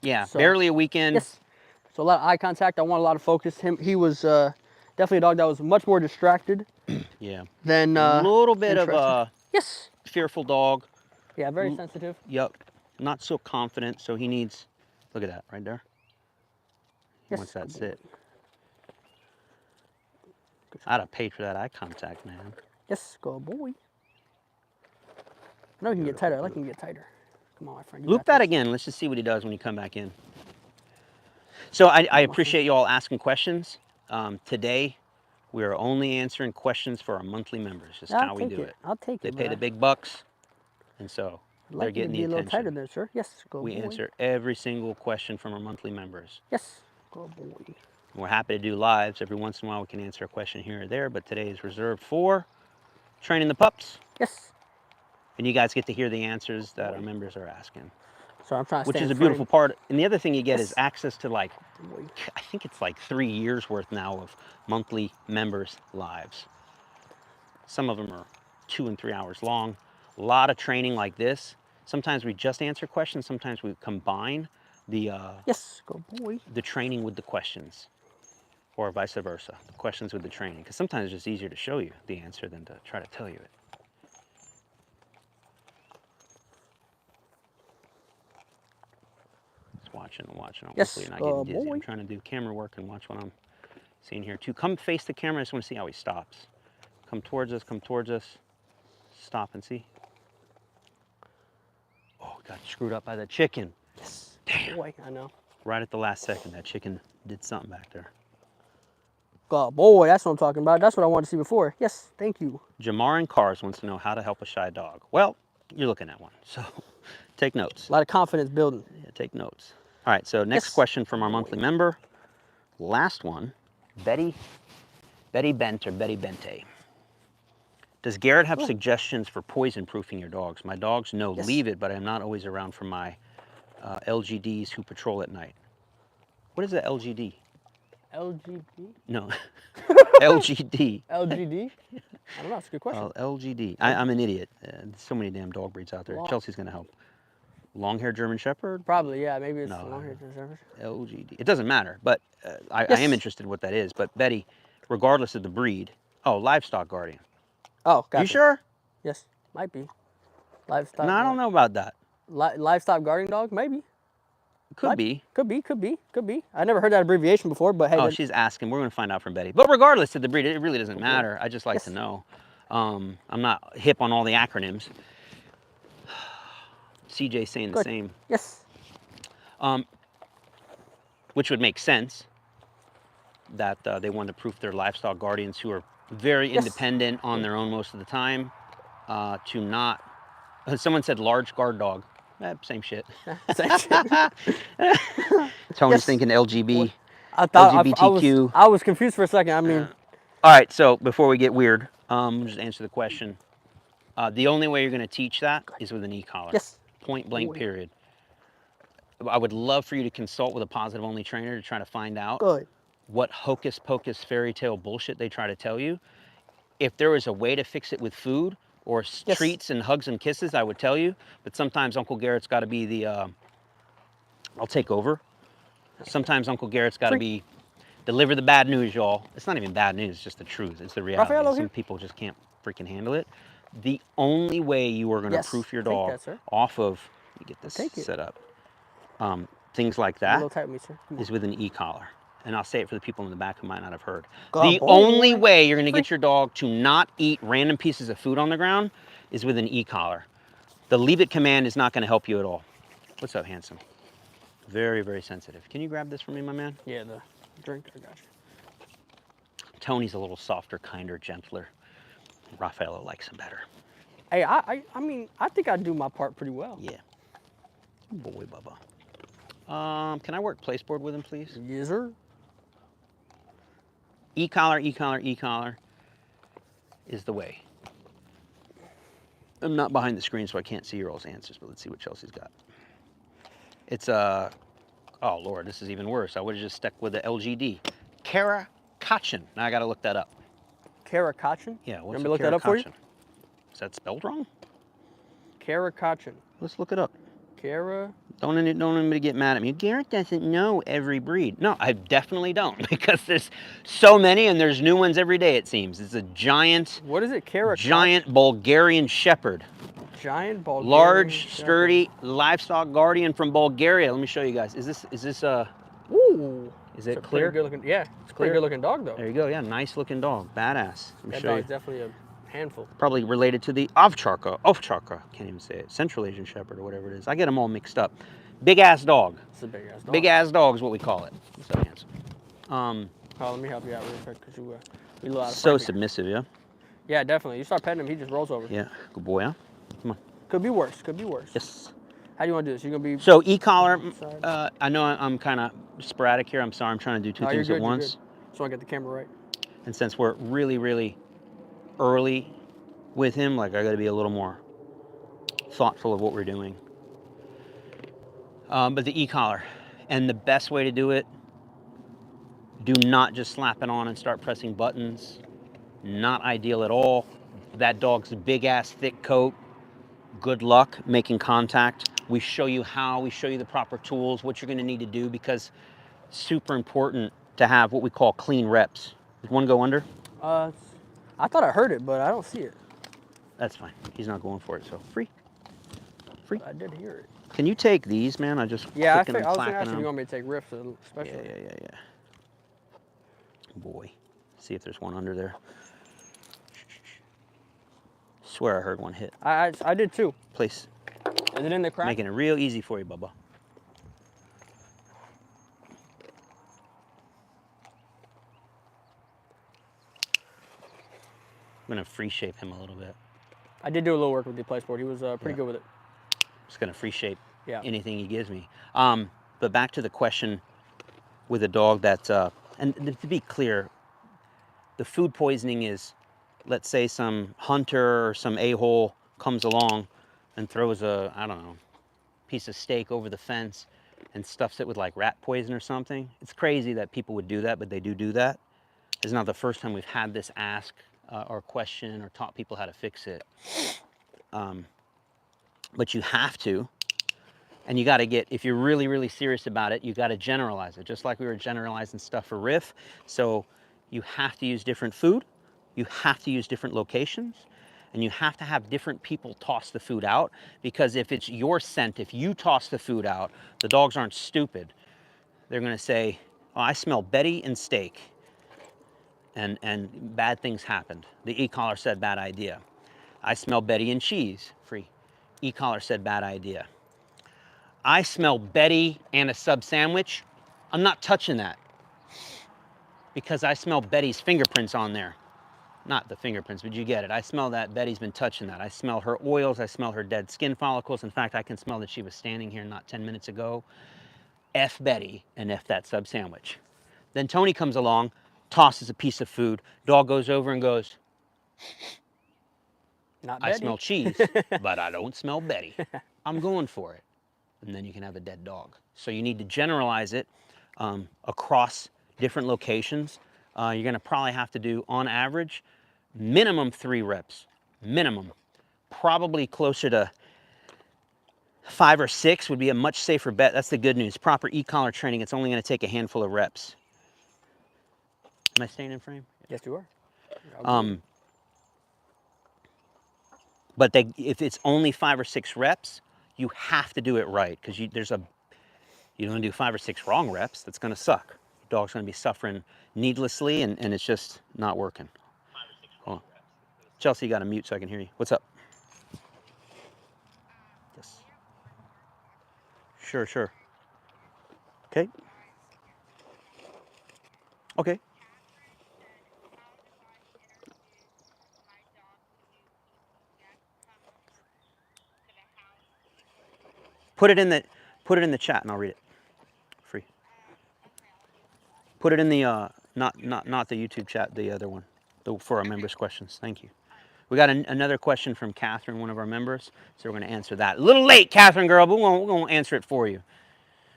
Speaker 1: Yeah,
Speaker 2: So-
Speaker 1: barely a weekend.
Speaker 2: Yes. So a lot of eye contact. I want a lot of focus. He was definitely a dog that was much more distracted
Speaker 1: Yeah.
Speaker 2: than
Speaker 1: A little bit of
Speaker 2: interested.
Speaker 1: a
Speaker 2: Yes.
Speaker 1: fearful dog.
Speaker 2: Yeah, very sensitive.
Speaker 1: Yep. Not so confident, so he needs, look at that right there. He
Speaker 2: Yes.
Speaker 1: wants that sit. I'd have paid for that eye contact, man.
Speaker 2: Yes, good boy. I know he can get tighter. I like him to get tighter. Come on, my friend. You
Speaker 1: Loop
Speaker 2: got
Speaker 1: that
Speaker 2: this.
Speaker 1: again. Let's just see what he does when you come back in. So I appreciate you all asking questions. Today, we are only answering questions for our monthly members. Just how we do it.
Speaker 2: I'll take
Speaker 1: They
Speaker 2: it.
Speaker 1: pay the big bucks, and so
Speaker 2: I'd
Speaker 1: they're
Speaker 2: like you to
Speaker 1: getting
Speaker 2: be
Speaker 1: the
Speaker 2: a little tighter
Speaker 1: attention.
Speaker 2: there, sir. Yes, good
Speaker 1: We
Speaker 2: boy.
Speaker 1: answer every single question from our monthly members.
Speaker 2: Yes, good boy.
Speaker 1: We're happy to do lives. Every once in a while, we can answer a question here or there, but today is reserved for training the pups.
Speaker 2: Yes.
Speaker 1: And you guys get to hear the answers that our members are asking.
Speaker 2: So I'm trying to
Speaker 1: Which
Speaker 2: stay
Speaker 1: is
Speaker 2: in
Speaker 1: a beautiful
Speaker 2: frame.
Speaker 1: part. And the other thing you get is
Speaker 2: Yes.
Speaker 1: access to, like,
Speaker 2: Boy.
Speaker 1: I think it's like 3 years worth now of monthly members' lives. Some of them are 2 and 3 hours long. A lot of training like this. Sometimes we just answer questions. Sometimes we combine the
Speaker 2: Yes, good boy.
Speaker 1: the training with the questions, or vice versa. The questions with the training, because sometimes it's just easier to show you the answer than to try to tell you it. Watching.
Speaker 2: Yes,
Speaker 1: Hopefully you're not getting dizzy.
Speaker 2: boy.
Speaker 1: I'm trying to do camera work and watch what I'm seeing here too. Come face the camera. I just want to see how he stops. Come towards us. Stop and see. Oh, got screwed up by the chicken.
Speaker 2: Yes.
Speaker 1: Damn.
Speaker 2: Boy, I know.
Speaker 1: Right at the last second, that chicken did something back there.
Speaker 2: God, boy, that's what I'm talking about. That's what I wanted to see before. Yes, thank you.
Speaker 1: Jamar in Cars wants to know how to help a shy dog. Well, you're looking at one, so take notes.
Speaker 2: A lot of confidence building.
Speaker 1: Yeah, take notes. All right, so next question from our monthly member. Last one, Betty Bent or Betty Bente. Does Garrett have suggestions for poison proofing your dogs? My dogs know leave it, but I'm not always around for my LGDs who patrol at night. What is a LGD?
Speaker 2: LGD?
Speaker 1: No, LGD.
Speaker 2: LGD? I don't know. That's a good question.
Speaker 1: LGD. I'm an idiot. There's so many damn dog breeds out there.
Speaker 2: Long.
Speaker 1: Chelsea's going to help. Long-haired German Shepherd?
Speaker 2: Probably, yeah. Maybe it's
Speaker 1: No,
Speaker 2: long-haired German Shepherd.
Speaker 1: LGD. It doesn't matter, but I am interested in what that is. But Betty, regardless of the breed, livestock guardian.
Speaker 2: Oh, gotcha.
Speaker 1: You sure?
Speaker 2: Yes, might be. Livestock.
Speaker 1: No, I don't know about that.
Speaker 2: Livestock guarding dog, maybe.
Speaker 1: Could be.
Speaker 2: Could be. I never heard that abbreviation before, but hey.
Speaker 1: Oh, she's asking. We're going to find out from Betty. But regardless of the breed, it really doesn't matter. I just like to know. I'm not hip on all the acronyms. CJ's saying the same.
Speaker 2: Yes.
Speaker 1: Which would make sense that they want to proof their livestock guardians who are very independent on their own most of the time to not. Someone said large guard dog. Same shit.
Speaker 2: Same shit.
Speaker 1: Tony's thinking LGB.
Speaker 2: I thought
Speaker 1: LGBTQ.
Speaker 2: I was confused for a second. I mean.
Speaker 1: All right, so before we get weird, just answer the question. The only way you're going to teach that is with an e-collar.
Speaker 2: Yes.
Speaker 1: Point blank, period. I would love for you to consult with a positive only trainer to try to find out what hocus pocus fairy tale bullshit they try to tell you. If there was a way to fix it with food or treats and hugs and kisses, I would tell you. But sometimes Uncle Garrett's got to be the, I'll take over. Sometimes Uncle Garrett's got to be, deliver the bad news, y'all. It's not even bad news, it's just the truth. It's the reality. Some people just can't freaking handle it. The only way you are going to proof your dog off of, let me get this set up, things like that is with an e-collar. And I'll say it for the people in the back who might not have heard. The only way you're going to get your dog to not eat random pieces of food on the ground is with an e-collar. The leave it command is not going to help you at all. What's up, handsome? Very, very sensitive. Can you grab this for me, my man?
Speaker 2: Yeah, the drink. I got you.
Speaker 1: Tony's a little softer, kinder, gentler. Raffaello likes him better.
Speaker 2: Hey, I mean, I think I do my part pretty well.
Speaker 1: Yeah. Boy, Bubba. Can I work placeboard with him, please?
Speaker 2: Yes, sir.
Speaker 1: E-collar, e-collar, e-collar is the way. I'm not behind the screen, so I can't see your all's answers, but let's see what Chelsea's got. It's oh Lord, this is even worse. I would have just stuck with the LGD. Karakachin. Now I got to look that up.
Speaker 2: Karakachin?
Speaker 1: Yeah, what's
Speaker 2: Let me look that up for you.
Speaker 1: Is that spelled wrong?
Speaker 2: Karakachin.
Speaker 1: Let's look it up.
Speaker 2: Kara.
Speaker 1: Don't anybody get mad at me. Garrett doesn't know every breed. No, I definitely don't, because there's so many and there's new ones every day, it seems. It's a giant.
Speaker 2: What is it? Karakachin?
Speaker 1: Giant Bulgarian Shepherd.
Speaker 2: Giant Bulgarian
Speaker 1: Large,
Speaker 2: Shepherd.
Speaker 1: sturdy livestock guardian from Bulgaria. Let me show you guys. Is this
Speaker 2: Ooh.
Speaker 1: Is
Speaker 2: It's
Speaker 1: it
Speaker 2: a pretty
Speaker 1: clear?
Speaker 2: good looking, yeah, it's a pretty
Speaker 1: Clear?
Speaker 2: good looking dog though.
Speaker 1: There you go. Yeah, nice looking dog. Badass. Let me
Speaker 2: That
Speaker 1: show you.
Speaker 2: dog's definitely a handful.
Speaker 1: Probably related to the Ovcharka, can't even say it, Central Asian Shepherd or whatever it is. I get them all mixed up. Big ass dog.
Speaker 2: It's a big ass dog.
Speaker 1: Big ass dog is what we call it. What's up, handsome?
Speaker 2: Oh, let me help you out real quick because you a little out of
Speaker 1: So
Speaker 2: frame here.
Speaker 1: submissive, yeah?
Speaker 2: Yeah, definitely. You start petting him, he just rolls over.
Speaker 1: Yeah, good boy, huh? Come on.
Speaker 2: Could be worse. Could be worse.
Speaker 1: Yes.
Speaker 2: How do you want to do this? You're gonna be.
Speaker 1: So e-collar,
Speaker 2: Side.
Speaker 1: I know I'm kind of sporadic here. I'm sorry, I'm trying to do two
Speaker 2: No,
Speaker 1: things
Speaker 2: you're
Speaker 1: at
Speaker 2: good. You're
Speaker 1: once.
Speaker 2: good. So I get the camera right.
Speaker 1: And since we're really, really early with him, like I got to be a little more thoughtful of what we're doing. But the e-collar, and the best way to do it, do not just slap it on and start pressing buttons. Not ideal at all. That dog's big ass thick coat. Good luck making contact. We show you how, we show you the proper tools, what you're gonna need to do, because it's super important to have what we call clean reps. Did one go under?
Speaker 2: I thought I heard it, but I don't see it.
Speaker 1: That's fine. He's not going for it, so free. Free.
Speaker 2: I did hear it.
Speaker 1: Can you take these, man? I just
Speaker 2: Yeah, I
Speaker 1: clicking and
Speaker 2: was gonna
Speaker 1: clacking
Speaker 2: ask if
Speaker 1: them.
Speaker 2: you want me to take riffs, especially.
Speaker 1: Yeah. Boy, see if there's one under there. Swear I heard one hit.
Speaker 2: I did too.
Speaker 1: Place.
Speaker 2: Is it in the crack?
Speaker 1: Making it real easy for you, Bubba. I'm gonna free shape him a little bit.
Speaker 2: I did do a little work with the place board. He was pretty good with it.
Speaker 1: Just gonna free shape
Speaker 2: Yeah.
Speaker 1: anything he gives me. But back to the question with a dog that's, and to be clear, the food poisoning is, let's say some hunter or some a-hole comes along and throws a, I don't know, piece of steak over the fence and stuffs it with like rat poison or something. It's crazy that people would do that, but they do that. It's not the first time we've had this ask or question or taught people how to fix it. But you have to, and you got to get, if you're really, really serious about it, you got to generalize it, just like we were generalizing stuff for Riff. So you have to use different food, you have to use different locations, and you have to have different people toss the food out, because if it's your scent, if you toss the food out, the dogs aren't stupid. They're going to say, oh, I smell Betty and steak, and bad things happened. The e-collar said bad idea. I smell Betty and cheese, free. E-collar said bad idea. I smell Betty and a sub sandwich. I'm not touching that because I smell Betty's fingerprints on there. Not the fingerprints, but you get it. I smell that Betty's been touching that. I smell her oils. I smell her dead skin follicles. In fact, I can smell that she was standing here not 10 minutes ago. F Betty and F that sub sandwich. Then Tony comes along, tosses a piece of food. Dog goes over and goes,
Speaker 2: Not
Speaker 1: I
Speaker 2: Betty.
Speaker 1: smell cheese, but I don't smell Betty. I'm going for it. And then you can have a dead dog. So you need to generalize it across different locations. You're gonna probably have to do, on average, minimum 3 reps, minimum. Probably closer to 5 or 6 would be a much safer bet. That's the good news. Proper e-collar training, it's only gonna take a handful of reps. Am I staying in frame?
Speaker 2: Yes, you are.
Speaker 1: But if it's only 5 or 6 reps, you have to do it right, because you don't do 5 or 6 wrong reps, that's gonna suck. Your dog's gonna be suffering needlessly, and it's just not working. Hold on. Chelsea, you gotta mute so I can hear you. What's up? Yes. Sure. Okay. Okay. Put it in the chat and I'll read it. Free. Put it in the not the YouTube chat, the other one, for our members' questions. Thank you. We got another question from Catherine, one of our members, so we're going to answer that. A little late, Catherine girl, but we're going to answer it for you.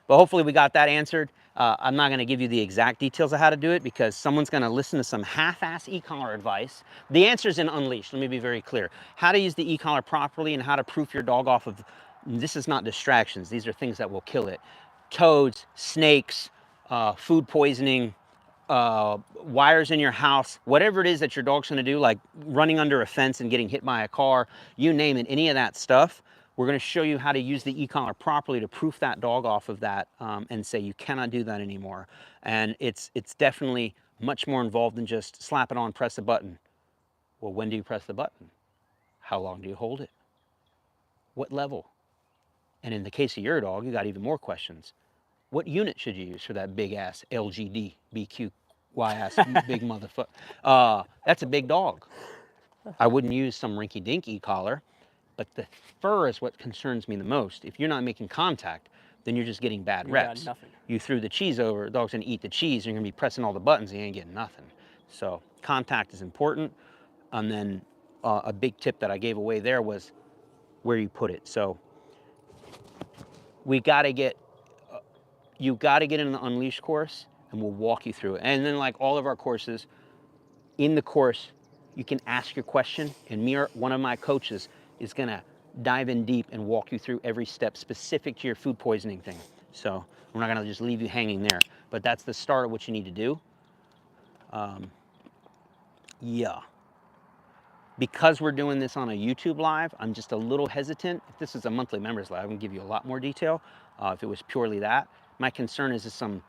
Speaker 1: But hopefully we got that answered. I'm not going to give you the exact details of how to do it, because someone's going to listen to some half-ass e-collar advice. The answer's in Unleashed. Let me be very clear. How to use the e-collar properly and how to proof your dog off of, this is not distractions. These are things that will kill it. Toads, snakes, food poisoning, wires in your house, whatever it is that your dog's going to do, like running under a fence and getting hit by a car, you name it, any of that stuff, We're going to show you how to use the e-collar properly to proof that dog off of that and say you cannot do that anymore. And it's definitely much more involved than just slap it on, press a button. Well, when do you press the button? How long do you hold it? What level? And in the case of your dog, you got even more questions. What unit should you use for that big ass LGD BQY ass big motherfucker? That's a big dog. I wouldn't use some rinky dink e-collar. But the fur is what concerns me the most. If you're not making contact, then you're just getting bad reps.
Speaker 2: Got nothing.
Speaker 1: You threw the cheese over, the dog's gonna eat the cheese, and you're gonna be pressing all the buttons, and you ain't getting nothing. So contact is important. And then a big tip that I gave away there was where you put it. So we gotta get, you gotta get in the Unleash course, and we'll walk you through it. And then like all of our courses, in the course, you can ask your question, and me or one of my coaches is gonna dive in deep and walk you through every step specific to your food poisoning thing. So we're not gonna just leave you hanging there, but that's the start of what you need to do. Yeah. Because we're doing this on a YouTube live, I'm just a little hesitant. If this is a monthly members live, I'm gonna give you a lot more detail. If it was purely that, my concern is some,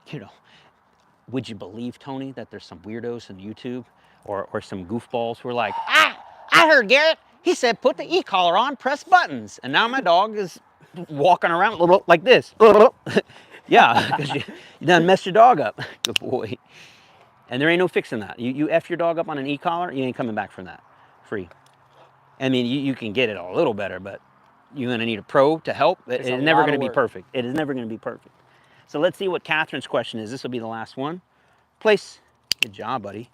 Speaker 1: you know, would you believe, Tony, that there's some weirdos on YouTube or some goofballs who are like, I heard Garrett, he said put the e-collar on, press buttons. And now my dog is walking around like this. Yeah, because you done messed your dog up. Good boy. And there ain't no fixing that. You F your dog up on an e-collar, you ain't coming back from that free. I mean, you can get it a little better, but you're gonna need a pro to help. It's never gonna be perfect. It is never gonna be perfect. So let's see what Catherine's question is. This will be the last one. Place. Good job, buddy.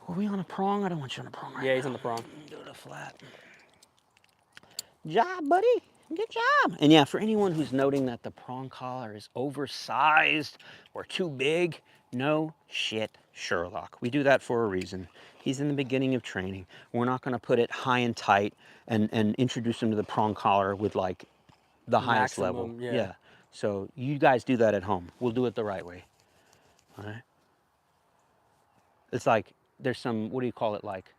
Speaker 1: Were we on a prong? I don't want you on a prong right now.
Speaker 2: Yeah, he's on the prong.
Speaker 1: Do it a flat. Job, buddy. Good job. And yeah, for anyone who's noting that the prong collar is oversized or too big, no shit, Sherlock. We do that for a reason. He's in the beginning of training. We're not going to put it high and tight and introduce him to the prong collar with like the highest level. Yeah. So you guys do that at home. We'll do it the right way. All right. It's like there's some, what do you call it, like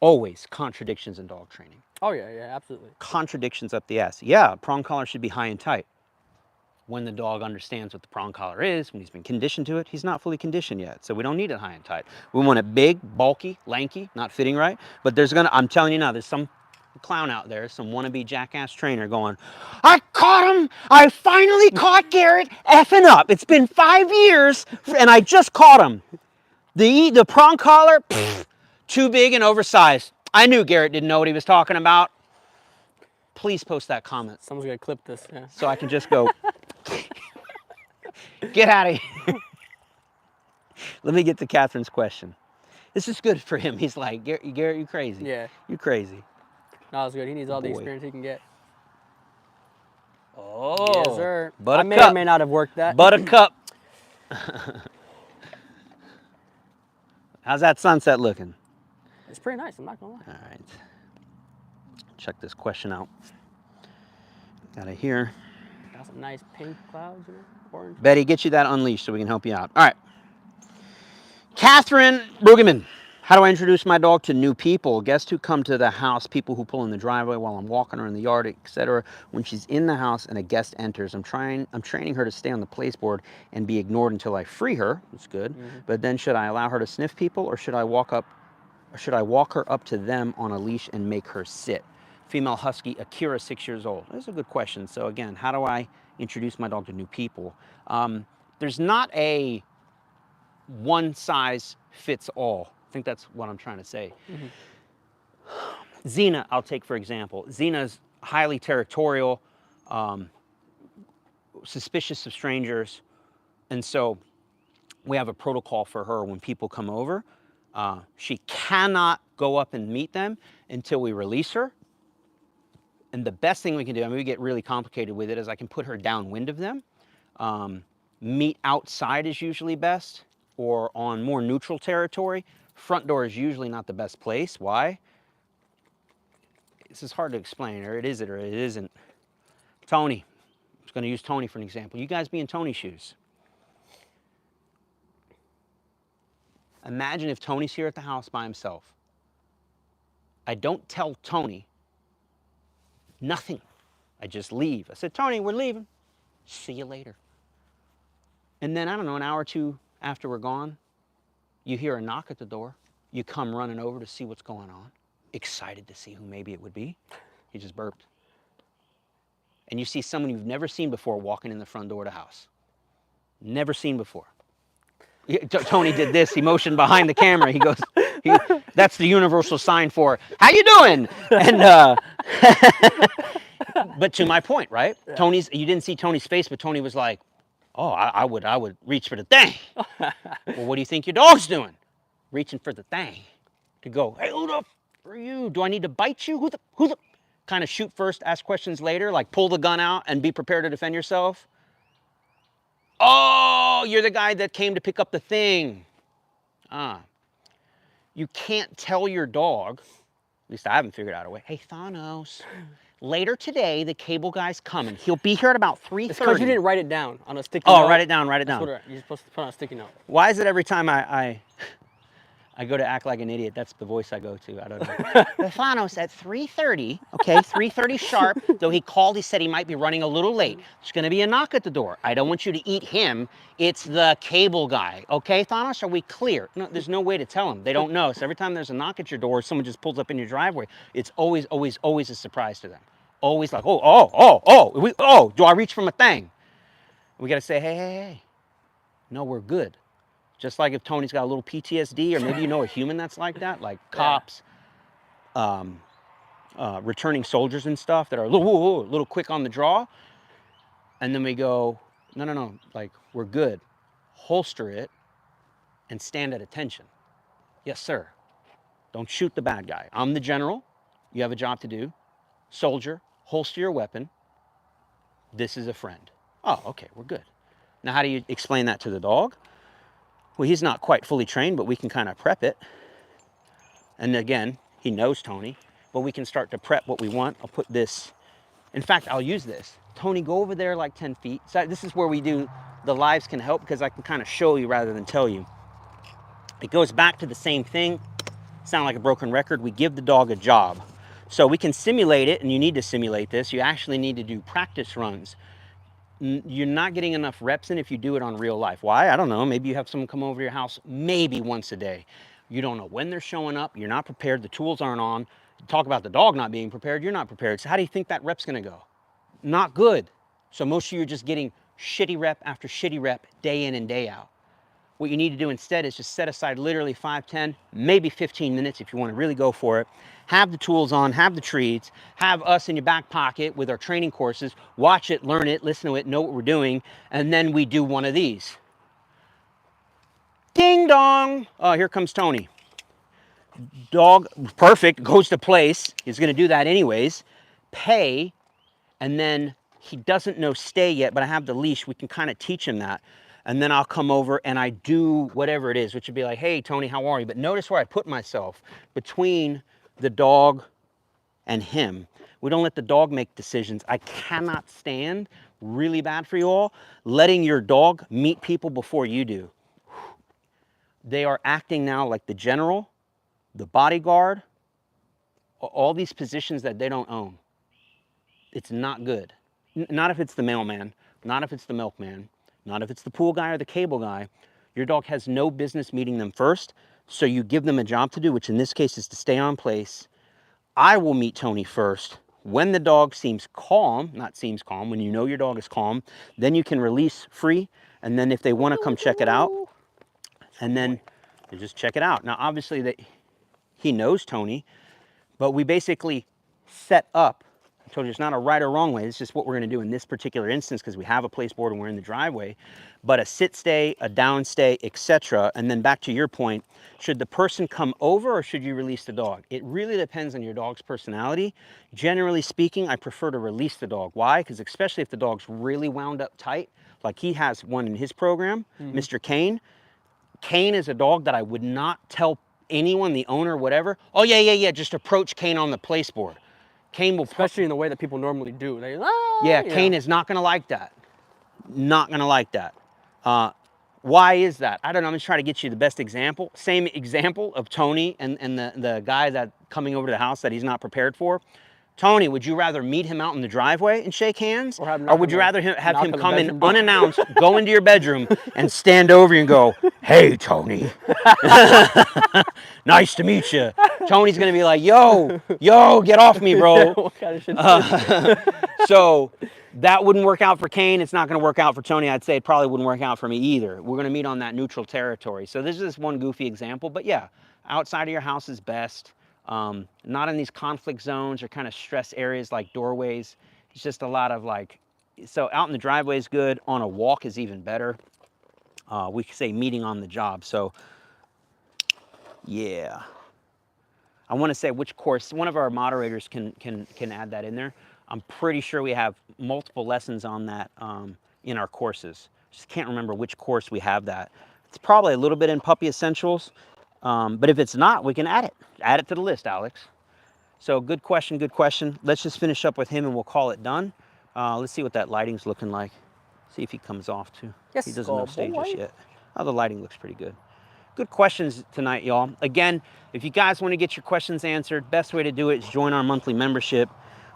Speaker 1: always contradictions in dog training.
Speaker 2: Oh yeah, yeah, absolutely.
Speaker 1: Contradictions up the ass. Yeah, prong collar should be high and tight. When the dog understands what the prong collar is, when he's been conditioned to it, he's not fully conditioned yet. So we don't need it high and tight. We want it big, bulky, lanky, not fitting right. But there's gonna, I'm telling you now, there's some clown out there, some wannabe jackass trainer going, I caught him! I finally caught Garrett effing up. It's been 5 years and I just caught him. The prong collar, too big and oversized. I knew Garrett didn't know what he was talking about. Please post that comment.
Speaker 2: Someone's gonna clip this, yeah.
Speaker 1: So I can just go, get out of here. Let me get to Catherine's question. This is good for him. He's like, Garrett, you crazy.
Speaker 2: Yeah.
Speaker 1: You crazy.
Speaker 2: No, it's good. He needs all the experience he can get.
Speaker 1: Oh.
Speaker 2: Yes, sir.
Speaker 1: Buttercup.
Speaker 2: I may or may not have worked that.
Speaker 1: Buttercup. How's that sunset looking?
Speaker 2: It's pretty nice, I'm not gonna lie.
Speaker 1: All right. Check this question out. Got it here.
Speaker 2: Got some nice pink clouds, you know, orange.
Speaker 1: Betty, get you that unleashed so we can help you out. All right. Catherine Brueggemann. How do I introduce my dog to new people? Guests who come to the house, people who pull in the driveway while I'm walking her in the yard, etc. When she's in the house and a guest enters, I'm training her to stay on the place board and be ignored until I free her. That's good. Mm-hmm. But then should I allow her to sniff people, or should I walk her up to them on a leash and make her sit? Female husky, Akira, 6 years old. That's a good question. So again, how do I introduce my dog to new people? There's not a one size fits all. I think that's what I'm trying to say. Mm-hmm. Xena, I'll take for example. Xena's highly territorial, suspicious of strangers, and so we have a protocol for her when people come over. She cannot go up and meet them until we release her. And the best thing we can do, I mean, we get really complicated with it, is I can put her downwind of them. Meet outside is usually best, or on more neutral territory. Front door is usually not the best place. Why? This is hard to explain, or it is it or it isn't. Tony, I'm just going to use Tony for an example. You guys be in Tony's shoes. Imagine if Tony's here at the house by himself. I don't tell Tony Nothing. I just leave. I said, Tony, we're leaving. See you later. And then, I don't know, an hour or two after we're gone, you hear a knock at the door. You come running over to see what's going on, excited to see who maybe it would be. He just burped. And you see someone you've never seen before walking in the front door of the house. Never seen before. Tony did this. He motioned behind the camera. He goes, that's the universal sign for, how you doing? And, but to my point, right? Yeah. You didn't see Tony's face, but Tony was like, oh, I would reach for the thing. Well, what do you think your dog's doing? Reaching for the thing to go, hey, who the f are you? Do I need to bite you? Who the? Kind of shoot first, ask questions later, like pull the gun out and be prepared to defend yourself. Oh, you're the guy that came to pick up the thing. You can't tell your dog, at least I haven't figured out a way, hey, Thanos, later today, the cable guy's coming. He'll be here at about 3:30.
Speaker 2: It's because you didn't write it down on a sticky note.
Speaker 1: Oh, write it down.
Speaker 2: That's what you're supposed to put on a sticky note.
Speaker 1: Why is it every time I go to act like an idiot, that's the voice I go to? I don't know. Thanos at 3:30, okay, 3:30 sharp, though he called, he said he might be running a little late. There's gonna be a knock at the door. I don't want you to eat him. It's the cable guy, okay, Thanos, are we clear? No, there's no way to tell them. They don't know. So every time there's a knock at your door, someone just pulls up in your driveway, it's always, always, always a surprise to them. Always like, do I reach from a thing? We gotta say, hey, no, we're good. Just like if Tony's got a little PTSD, or maybe you know a human that's like that, like cops, returning soldiers and stuff that are a little quick on the draw. And then we go, no, like, we're good. Holster it and stand at attention. Yes, sir. Don't shoot the bad guy. I'm the general. You have a job to do. Soldier, holster your weapon. This is a friend. Oh, okay, we're good. Now, how do you explain that to the dog? Well, he's not quite fully trained, but we can kind of prep it. And again, he knows Tony, but we can start to prep what we want. I'll put this, in fact, I'll use this. Tony, go over there like 10 feet. So this is where we do, the lives can help because I can kind of show you rather than tell you. It goes back to the same thing. Sound like a broken record. We give the dog a job. So we can simulate it, and you need to simulate this. You actually need to do practice runs. You're not getting enough reps in if you do it on real life. Why? I don't know. Maybe you have someone come over to your house maybe once a day. You don't know when they're showing up. You're not prepared. The tools aren't on. Talk about the dog not being prepared. You're not prepared. So how do you think that rep's going to go? Not good. So most of you are just getting shitty rep after shitty rep day in and day out. What you need to do instead is just set aside literally 5, 10, maybe 15 minutes if you want to really go for it. Have the tools on, have the treats, have us in your back pocket with our training courses. Watch it, learn it, listen to it, know what we're doing, and then we do one of these. Ding dong! Oh, here comes Tony. Dog, perfect, goes to place. He's going to do that anyways. Pay, and then he doesn't know stay yet, but I have the leash. We can kind of teach him that. And then I'll come over and I do whatever it is, which would be like, hey, Tony, how are you? But notice where I put myself between the dog and him. We don't let the dog make decisions. I cannot stand, really bad for you all, letting your dog meet people before you do. They are acting now like the general, the bodyguard, all these positions that they don't own. It's not good. Not if it's the mailman, not if it's the milkman, not if it's the pool guy or the cable guy. Your dog has no business meeting them first, so you give them a job to do, which in this case is to stay on place. I will meet Tony first. When the dog seems calm, not seems calm, when you know your dog is calm, then you can release free, and then if they want to come check it out, and then you just check it out. Now, obviously, he knows Tony, but we basically set up, I told you it's not a right or wrong way, it's just what we're going to do in this particular instance because we have a place board and we're in the driveway, but a sit stay, a down stay, etc. And then back to your point, should the person come over or should you release the dog? It really depends on your dog's personality. Generally speaking, I prefer to release the dog. Why? Because especially if the dog's really wound up tight, like he has one in his program, Mr. Kane. Kane is a dog that I would not tell anyone, the owner, whatever, oh yeah, just approach Kane on the place board. Kane will,
Speaker 2: especially in the way that people normally do.
Speaker 1: Kane is not going to like that. Not going to like that. Why is that? I don't know. I'm just trying to get you the best example. Same example of Tony and the guy that coming over to the house that he's not prepared for. Tony, would you rather meet him out in the driveway and shake hands?
Speaker 2: Or have him
Speaker 1: Or
Speaker 2: knock
Speaker 1: would
Speaker 2: on
Speaker 1: you
Speaker 2: the-
Speaker 1: rather have
Speaker 2: knock
Speaker 1: him
Speaker 2: on the
Speaker 1: come in
Speaker 2: bedroom door?
Speaker 1: unannounced, go into your bedroom, and stand over you and go, "Hey, Tony. Nice to meet you." Tony's going to be like, yo, get off me, bro.
Speaker 2: What kind of shit is this?
Speaker 1: So that wouldn't work out for Kane. It's not going to work out for Tony. I'd say it probably wouldn't work out for me either. We're going to meet on that neutral territory. So this is just one goofy example. But yeah, outside of your house is best. Not in these conflict zones or kind of stress areas like doorways. It's just a lot of like, so out in the driveway is good. On a walk is even better. We could say meeting on the job. So yeah. I want to say which course. One of our moderators can add that in there. I'm pretty sure we have multiple lessons on that in our courses. Just can't remember which course we have that. It's probably a little bit in Puppy Essentials, but if it's not, we can add it. Add it to the list, Alex. So good question, good question. Let's just finish up with him and we'll call it done. Let's see what that lighting's looking like. See if he comes off too.
Speaker 2: Yes,
Speaker 1: He doesn't know stages
Speaker 2: boy.
Speaker 1: yet. Oh, the lighting looks pretty good. Good questions tonight, y'all. Again, if you guys want to get your questions answered, best way to do it is join our monthly membership,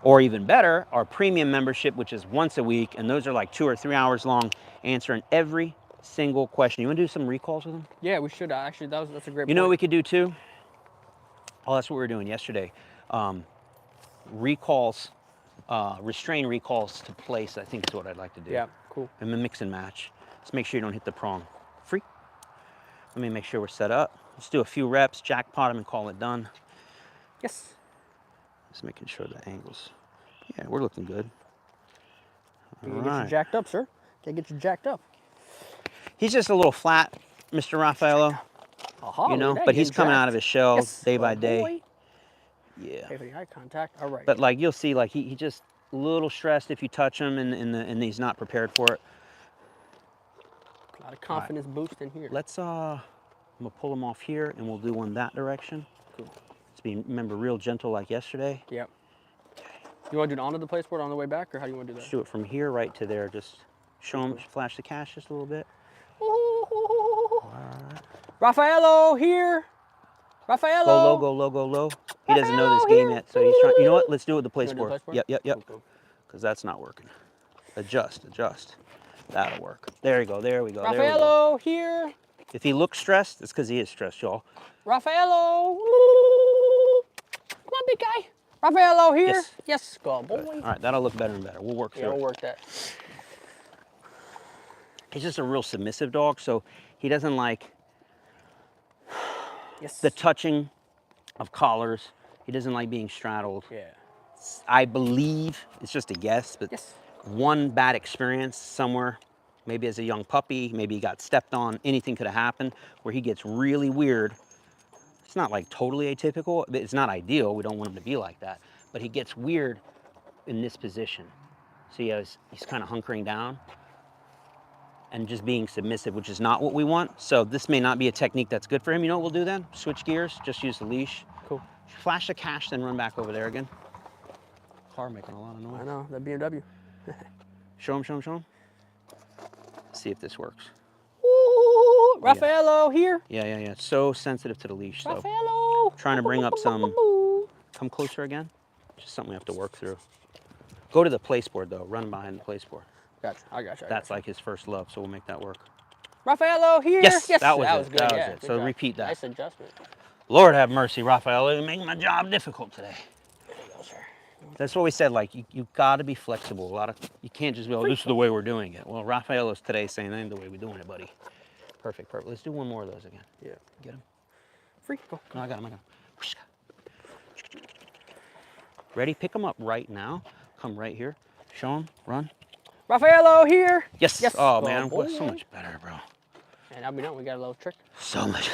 Speaker 1: or even better, our premium membership, which is once a week, and those are like 2 or 3 hours long, answering every single question. You want to do some recalls with them?
Speaker 2: Yeah, we should. Actually, that's a great
Speaker 1: You know what
Speaker 2: point.
Speaker 1: we could do too? Oh, that's what we were doing yesterday. Recalls, restrain recalls to place, I think is what I'd like to do.
Speaker 2: Yeah, cool.
Speaker 1: And then mix and match. Let's make sure you don't hit the prong. Free. Let me make sure we're set up. Let's do a few reps, jackpot them, and call it done.
Speaker 2: Yes.
Speaker 1: Just making sure the angles. Yeah, we're looking good.
Speaker 2: You
Speaker 1: All
Speaker 2: get you
Speaker 1: right.
Speaker 2: jacked up, sir. Can't get you jacked up.
Speaker 1: He's just a little flat, Mr. Raffaello,
Speaker 2: Aha,
Speaker 1: you know,
Speaker 2: look at that,
Speaker 1: but he's
Speaker 2: getting
Speaker 1: coming out
Speaker 2: jacked.
Speaker 1: of his shell
Speaker 2: Yes,
Speaker 1: day by
Speaker 2: good
Speaker 1: day.
Speaker 2: boy.
Speaker 1: Yeah.
Speaker 2: Pay for the eye contact. All right.
Speaker 1: But like you'll see, like he just a little stressed if you touch him, and he's not prepared for it.
Speaker 2: A lot of confidence boost in here.
Speaker 1: Let's I'm gonna pull him off here, and we'll do one that direction.
Speaker 2: Cool.
Speaker 1: Let's be, remember, real gentle like yesterday.
Speaker 2: Yep. You want to do it onto the placeboard on the way back, or how do you want to do
Speaker 1: Just
Speaker 2: that?
Speaker 1: do it from here right to there. Just show him, flash the cash just a little bit.
Speaker 2: Raffaello here. Raffaello.
Speaker 1: Go low, go low, go low. He doesn't know this game yet, so he's trying. You know what? Let's do it with the place
Speaker 2: You wanna do
Speaker 1: board.
Speaker 2: the
Speaker 1: Yep.
Speaker 2: Cool, cool.
Speaker 1: Because that's not working. Adjust. That'll work. There you go. There we go. There we go.
Speaker 2: Raffaello here.
Speaker 1: If he looks stressed, it's because he is stressed, y'all.
Speaker 2: Raffaello. Come on, big guy. Raffaello here.
Speaker 1: Yes.
Speaker 2: Yes, go boy.
Speaker 1: All right, that'll look better and better. We'll work
Speaker 2: Yeah,
Speaker 1: through
Speaker 2: we'll
Speaker 1: it.
Speaker 2: work that.
Speaker 1: He's just a real submissive dog, so he doesn't like
Speaker 2: Yes.
Speaker 1: the touching of collars. He doesn't like being straddled.
Speaker 2: Yeah.
Speaker 1: I believe, it's just a guess, but
Speaker 2: Yes.
Speaker 1: one bad experience somewhere, maybe as a young puppy, maybe he got stepped on, anything could have happened, where he gets really weird. It's not like totally atypical, but it's not ideal. We don't want him to be like that, but he gets weird in this position. So he's kind of hunkering down and just being submissive, which is not what we want. So this may not be a technique that's good for him. You know what we'll do then? Switch gears, just use the leash.
Speaker 2: Cool.
Speaker 1: Flash the cash, then run back over there again. Car making a lot of noise.
Speaker 2: I know, that BMW.
Speaker 1: Show him. See if this works.
Speaker 2: Ooh, Raffaello here.
Speaker 1: Yeah. It's so sensitive to the leash. So
Speaker 2: Raffaello.
Speaker 1: trying to bring up some, come closer again. Just something we have to work through. Go to the place board though, run behind the place board.
Speaker 2: Gotcha, I gotcha.
Speaker 1: That's like his first love, so we'll make that work.
Speaker 2: Raffaello here.
Speaker 1: Yes,
Speaker 2: yes,
Speaker 1: that was it,
Speaker 2: good.
Speaker 1: that was
Speaker 2: yeah,
Speaker 1: it.
Speaker 2: good
Speaker 1: So
Speaker 2: job.
Speaker 1: repeat that.
Speaker 2: Nice adjustment.
Speaker 1: Lord have mercy, Raphael, you're making my job difficult today.
Speaker 2: There you go, sir.
Speaker 1: That's what we said, like, you gotta be flexible. You can't just be, oh, this is the way we're doing it. Well, Raphael is today saying, that ain't the way we're doing it, buddy. Perfect. Let's do one more of those again.
Speaker 2: Yeah.
Speaker 1: Get him.
Speaker 2: Free. Go.
Speaker 1: No, I got him. Ready? Pick him up right now. Come right here. Show him. Run.
Speaker 2: Raffaello here.
Speaker 1: Yes.
Speaker 2: Yes.
Speaker 1: Oh,
Speaker 2: Go,
Speaker 1: man.
Speaker 2: boy.
Speaker 1: So much better, bro.
Speaker 2: And now we know we got a little trick.
Speaker 1: So much.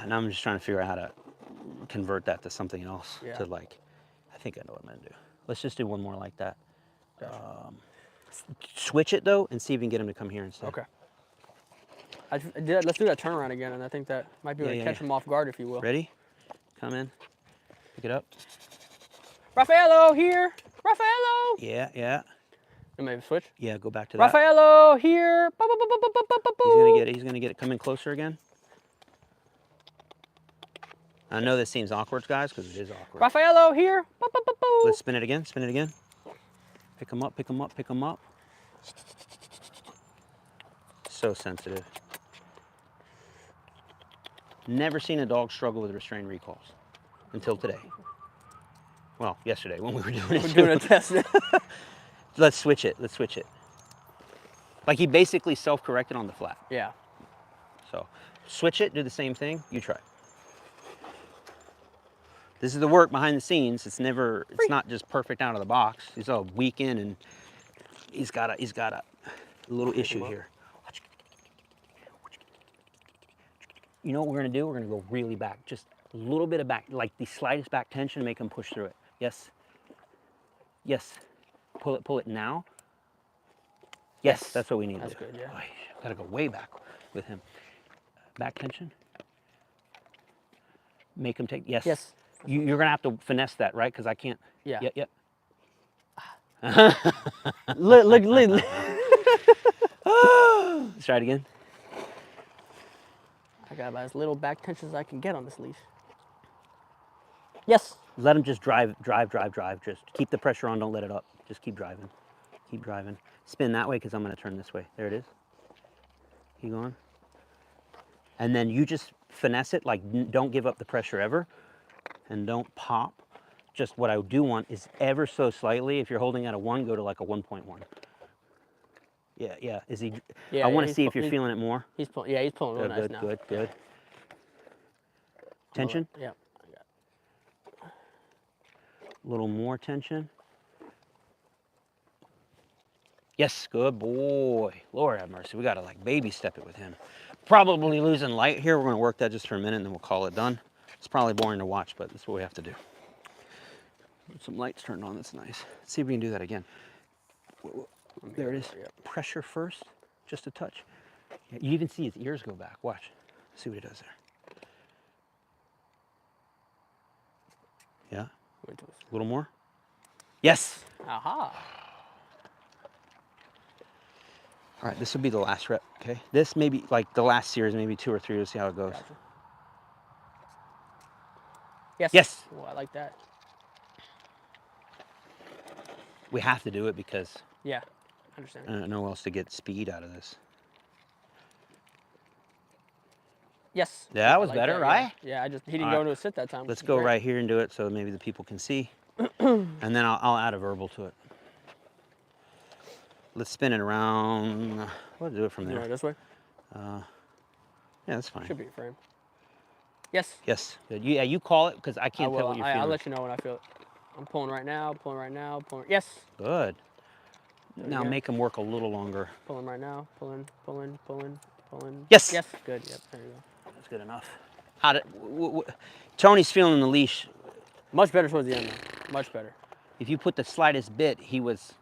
Speaker 1: Now I'm just trying to figure out how to convert that to something else.
Speaker 2: Yeah.
Speaker 1: To like, I think I know what I'm going to do. Let's just do one more like that.
Speaker 2: Gotcha.
Speaker 1: Switch it, though, and see if we can get him to come here instead.
Speaker 2: Okay. Let's do that turnaround again, and I think that might be able to catch him off guard, if you will.
Speaker 1: Ready? Come in. Pick it up.
Speaker 2: Raffaello here. Raffaello.
Speaker 1: Yeah.
Speaker 2: And maybe switch.
Speaker 1: Yeah, go back to that.
Speaker 2: Raffaello here.
Speaker 1: He's gonna get it. Come in closer again. I know this seems awkward, guys, because it is awkward.
Speaker 2: Raffaello here. Boop, boop, boop, boop.
Speaker 1: Let's spin it again. Spin it again. Pick them up. Pick them up. Pick them up. So sensitive. Never seen a dog struggle with restrained recalls until today. Well, yesterday when we were doing it.
Speaker 2: We're doing a test.
Speaker 1: Let's switch it. Let's switch it. Like he basically self-corrected on the flat.
Speaker 2: Yeah.
Speaker 1: So switch it, do the same thing. You try. This is the work behind the scenes. It's not just perfect out of the box. He's a week in and he's got a little issue here. You know what we're gonna do? We're gonna go really back, just a little bit of back, like the slightest back tension, make him push through it. Yes. Yes. Pull it now. Yes, that's what we need.
Speaker 2: That's good, yeah.
Speaker 1: Oh, gotta go way back with him. Back tension. Make him take, yes.
Speaker 2: Yes.
Speaker 1: You're gonna have to finesse that, right? Because I can't.
Speaker 2: Yeah.
Speaker 1: Yep.
Speaker 2: Look.
Speaker 1: Let's try it again.
Speaker 2: I got about as little back tension as I can get on this leash. Yes.
Speaker 1: Let him just drive. Just keep the pressure on, don't let it up. Just keep driving. Keep driving. Spin that way because I'm gonna turn this way. There it is. Keep going. And then you just finesse it, like don't give up the pressure ever. And don't pop. Just what I do want is ever so slightly, if you're holding at a 1, go to like a 1.1. Yeah. Is he?
Speaker 2: Yeah,
Speaker 1: I want to see if you're feeling it more.
Speaker 2: He's pulling. Yeah, he's pulling real nice
Speaker 1: Good,
Speaker 2: now.
Speaker 1: good. Tension?
Speaker 2: Yeah.
Speaker 1: A little more tension. Yes, good boy. Lord have mercy. We got to like baby step it with him. Probably losing light here. We're going to work that just for a minute and then we'll call it done. It's probably boring to watch, but that's what we have to do. Some lights turned on. That's nice. Let's see if we can do that again. There it is. Pressure first, just a touch. You even see his ears go back. Watch. See what he does there. Yeah. A little more. Yes.
Speaker 2: Aha.
Speaker 1: All right, this will be the last rep, okay? This may be like the last series, maybe 2 or 3, we'll see how it goes.
Speaker 2: Gotcha. Yes.
Speaker 1: Yes.
Speaker 2: Oh, I like that.
Speaker 1: We have to do it because
Speaker 2: Yeah, I understand.
Speaker 1: I don't know else to get speed out of this.
Speaker 2: Yes.
Speaker 1: Yeah, that
Speaker 2: I
Speaker 1: was
Speaker 2: like
Speaker 1: better,
Speaker 2: that,
Speaker 1: right?
Speaker 2: Yeah, he didn't
Speaker 1: All
Speaker 2: go
Speaker 1: right.
Speaker 2: into a sit that time.
Speaker 1: Let's go right here and do it so maybe the people can see. And then I'll add a verbal to it. Let's spin it around. We'll do it from
Speaker 2: You
Speaker 1: there.
Speaker 2: know, this way?
Speaker 1: Yeah, that's fine.
Speaker 2: Should be frame. Yes.
Speaker 1: Yes. Good. Yeah, you call it because I can't tell what you're feeling.
Speaker 2: I'll let you know when I feel it. I'm pulling right now, Yes.
Speaker 1: Good. Now
Speaker 2: again.
Speaker 1: make them work a little longer.
Speaker 2: Pulling right now, pulling.
Speaker 1: Yes.
Speaker 2: Yes, good, yep, there you go.
Speaker 1: That's good enough. Tony's feeling the leash.
Speaker 2: Much better towards the end though, much better.
Speaker 1: If you put the slightest bit, he was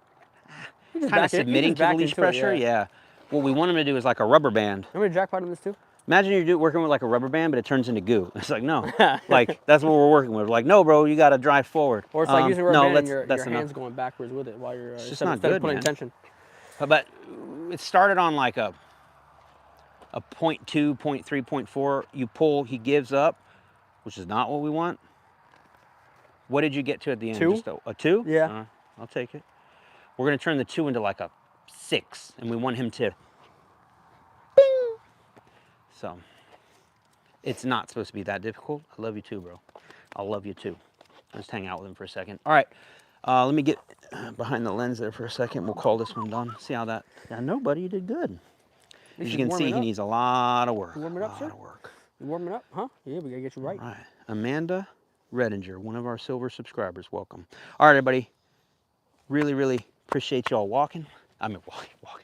Speaker 2: He just
Speaker 1: kind of
Speaker 2: backed it- he
Speaker 1: submitting
Speaker 2: just
Speaker 1: to the
Speaker 2: backed
Speaker 1: leash
Speaker 2: into it,
Speaker 1: pressure. Yeah. What we want him to do is like a rubber band.
Speaker 2: Remember to jackpot on this too?
Speaker 1: Imagine you're working with like a rubber band, but it turns into goo. It's like, no. Like, that's what we're working with. Like, no, bro, you got to drive forward.
Speaker 2: Or it's like using a rubber band and your
Speaker 1: that's
Speaker 2: hands
Speaker 1: enough.
Speaker 2: going backwards with it while you're
Speaker 1: It's just
Speaker 2: instead
Speaker 1: not
Speaker 2: of
Speaker 1: good,
Speaker 2: putting
Speaker 1: man.
Speaker 2: tension.
Speaker 1: But it started on like a 0.2, 0.3, 0.4. You pull, he gives up, which is not what we want. What did you get to at the end?
Speaker 2: 2?
Speaker 1: Just a 2?
Speaker 2: Yeah.
Speaker 1: I'll take it. We're going to turn the 2 into like a 6, and we want him to bing. So it's not supposed to be that difficult. I love you too, bro. I'll love you too. Just hang out with him for a second. All right. Let me get behind the lens there for a second. We'll call this one done. See how that... Yeah, no, buddy, you did good. As you can see, he needs a lot of work.
Speaker 2: You warming up, sir?
Speaker 1: A lot of work.
Speaker 2: You warming up, huh? Yeah, we gotta get you right.
Speaker 1: All right. Amanda Redinger, one of our silver subscribers. Welcome. All right, everybody. Really, really appreciate y'all walking.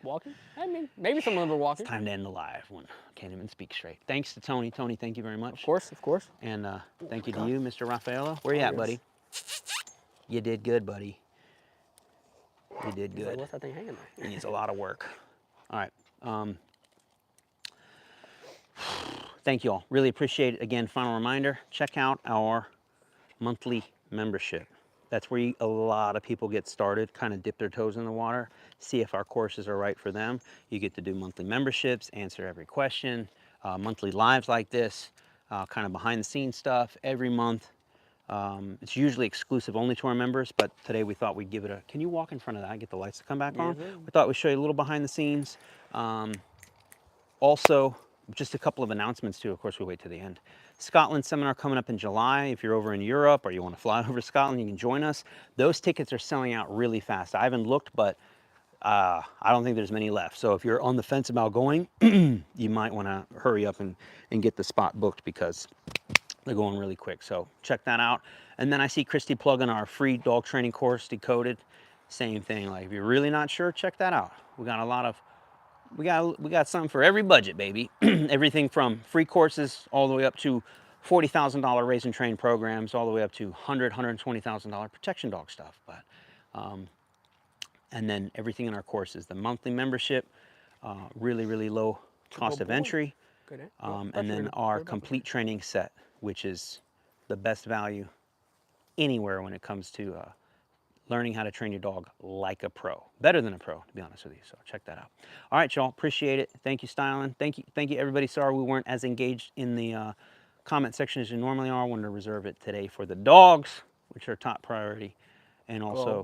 Speaker 2: Walking? I mean, maybe some of them are walking.
Speaker 1: It's time to end the live one. Can't even speak straight. Thanks to Tony. Tony, thank you very much.
Speaker 2: Of course.
Speaker 1: And thank you to you, Mr. Raffaello. Where you at,
Speaker 2: yes.
Speaker 1: buddy? You did good, buddy. You did
Speaker 2: He's like,
Speaker 1: good.
Speaker 2: what's that thing hanging there?
Speaker 1: It needs a lot of work. All right. Thank you all. Really appreciate it. Again, final reminder, check out our monthly membership. That's where a lot of people get started, kind of dip their toes in the water, see if our courses are right for them. You get to do monthly memberships, answer every question, monthly lives like this. kind of behind the scenes stuff every month. It's usually exclusive only to our members, but today we thought we'd give it a, can you walk in front of that, get the lights to come back on?
Speaker 2: Yes, sir.
Speaker 1: We thought we'd show you a little behind the scenes. Also, just a couple of announcements too, of course we wait to the end. Scotland seminar coming up in July. If you're over in Europe or you want to fly over to Scotland, you can join us. Those tickets are selling out really fast. I haven't looked, but I don't think there's many left. So if you're on the fence about going, you might want to hurry up and get the spot booked because they're going really quick. So check that out. And then I see Christy plugging our free dog training course, Decoded. Same thing. Like if you're really not sure, check that out. We got a lot of, we got something for every budget, baby. Everything from free courses all the way up to $40,000 raise and train programs, all the way up to $120,000 protection dog stuff. But and then everything in our courses, the monthly membership, really low cost of entry, and then our complete training set, which is the best value anywhere when it comes to learning how to train your dog like a pro. Better than a pro, to be honest with you. So check that out. All right, y'all. Appreciate it. Thank you, Styling. Thank you, everybody. Sorry we weren't as engaged in the comment section as you normally are. I wanted to reserve it today for the dogs, which are top priority, and also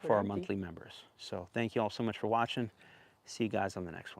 Speaker 1: for our monthly members. So thank you all so much for watching. See you guys on the next one.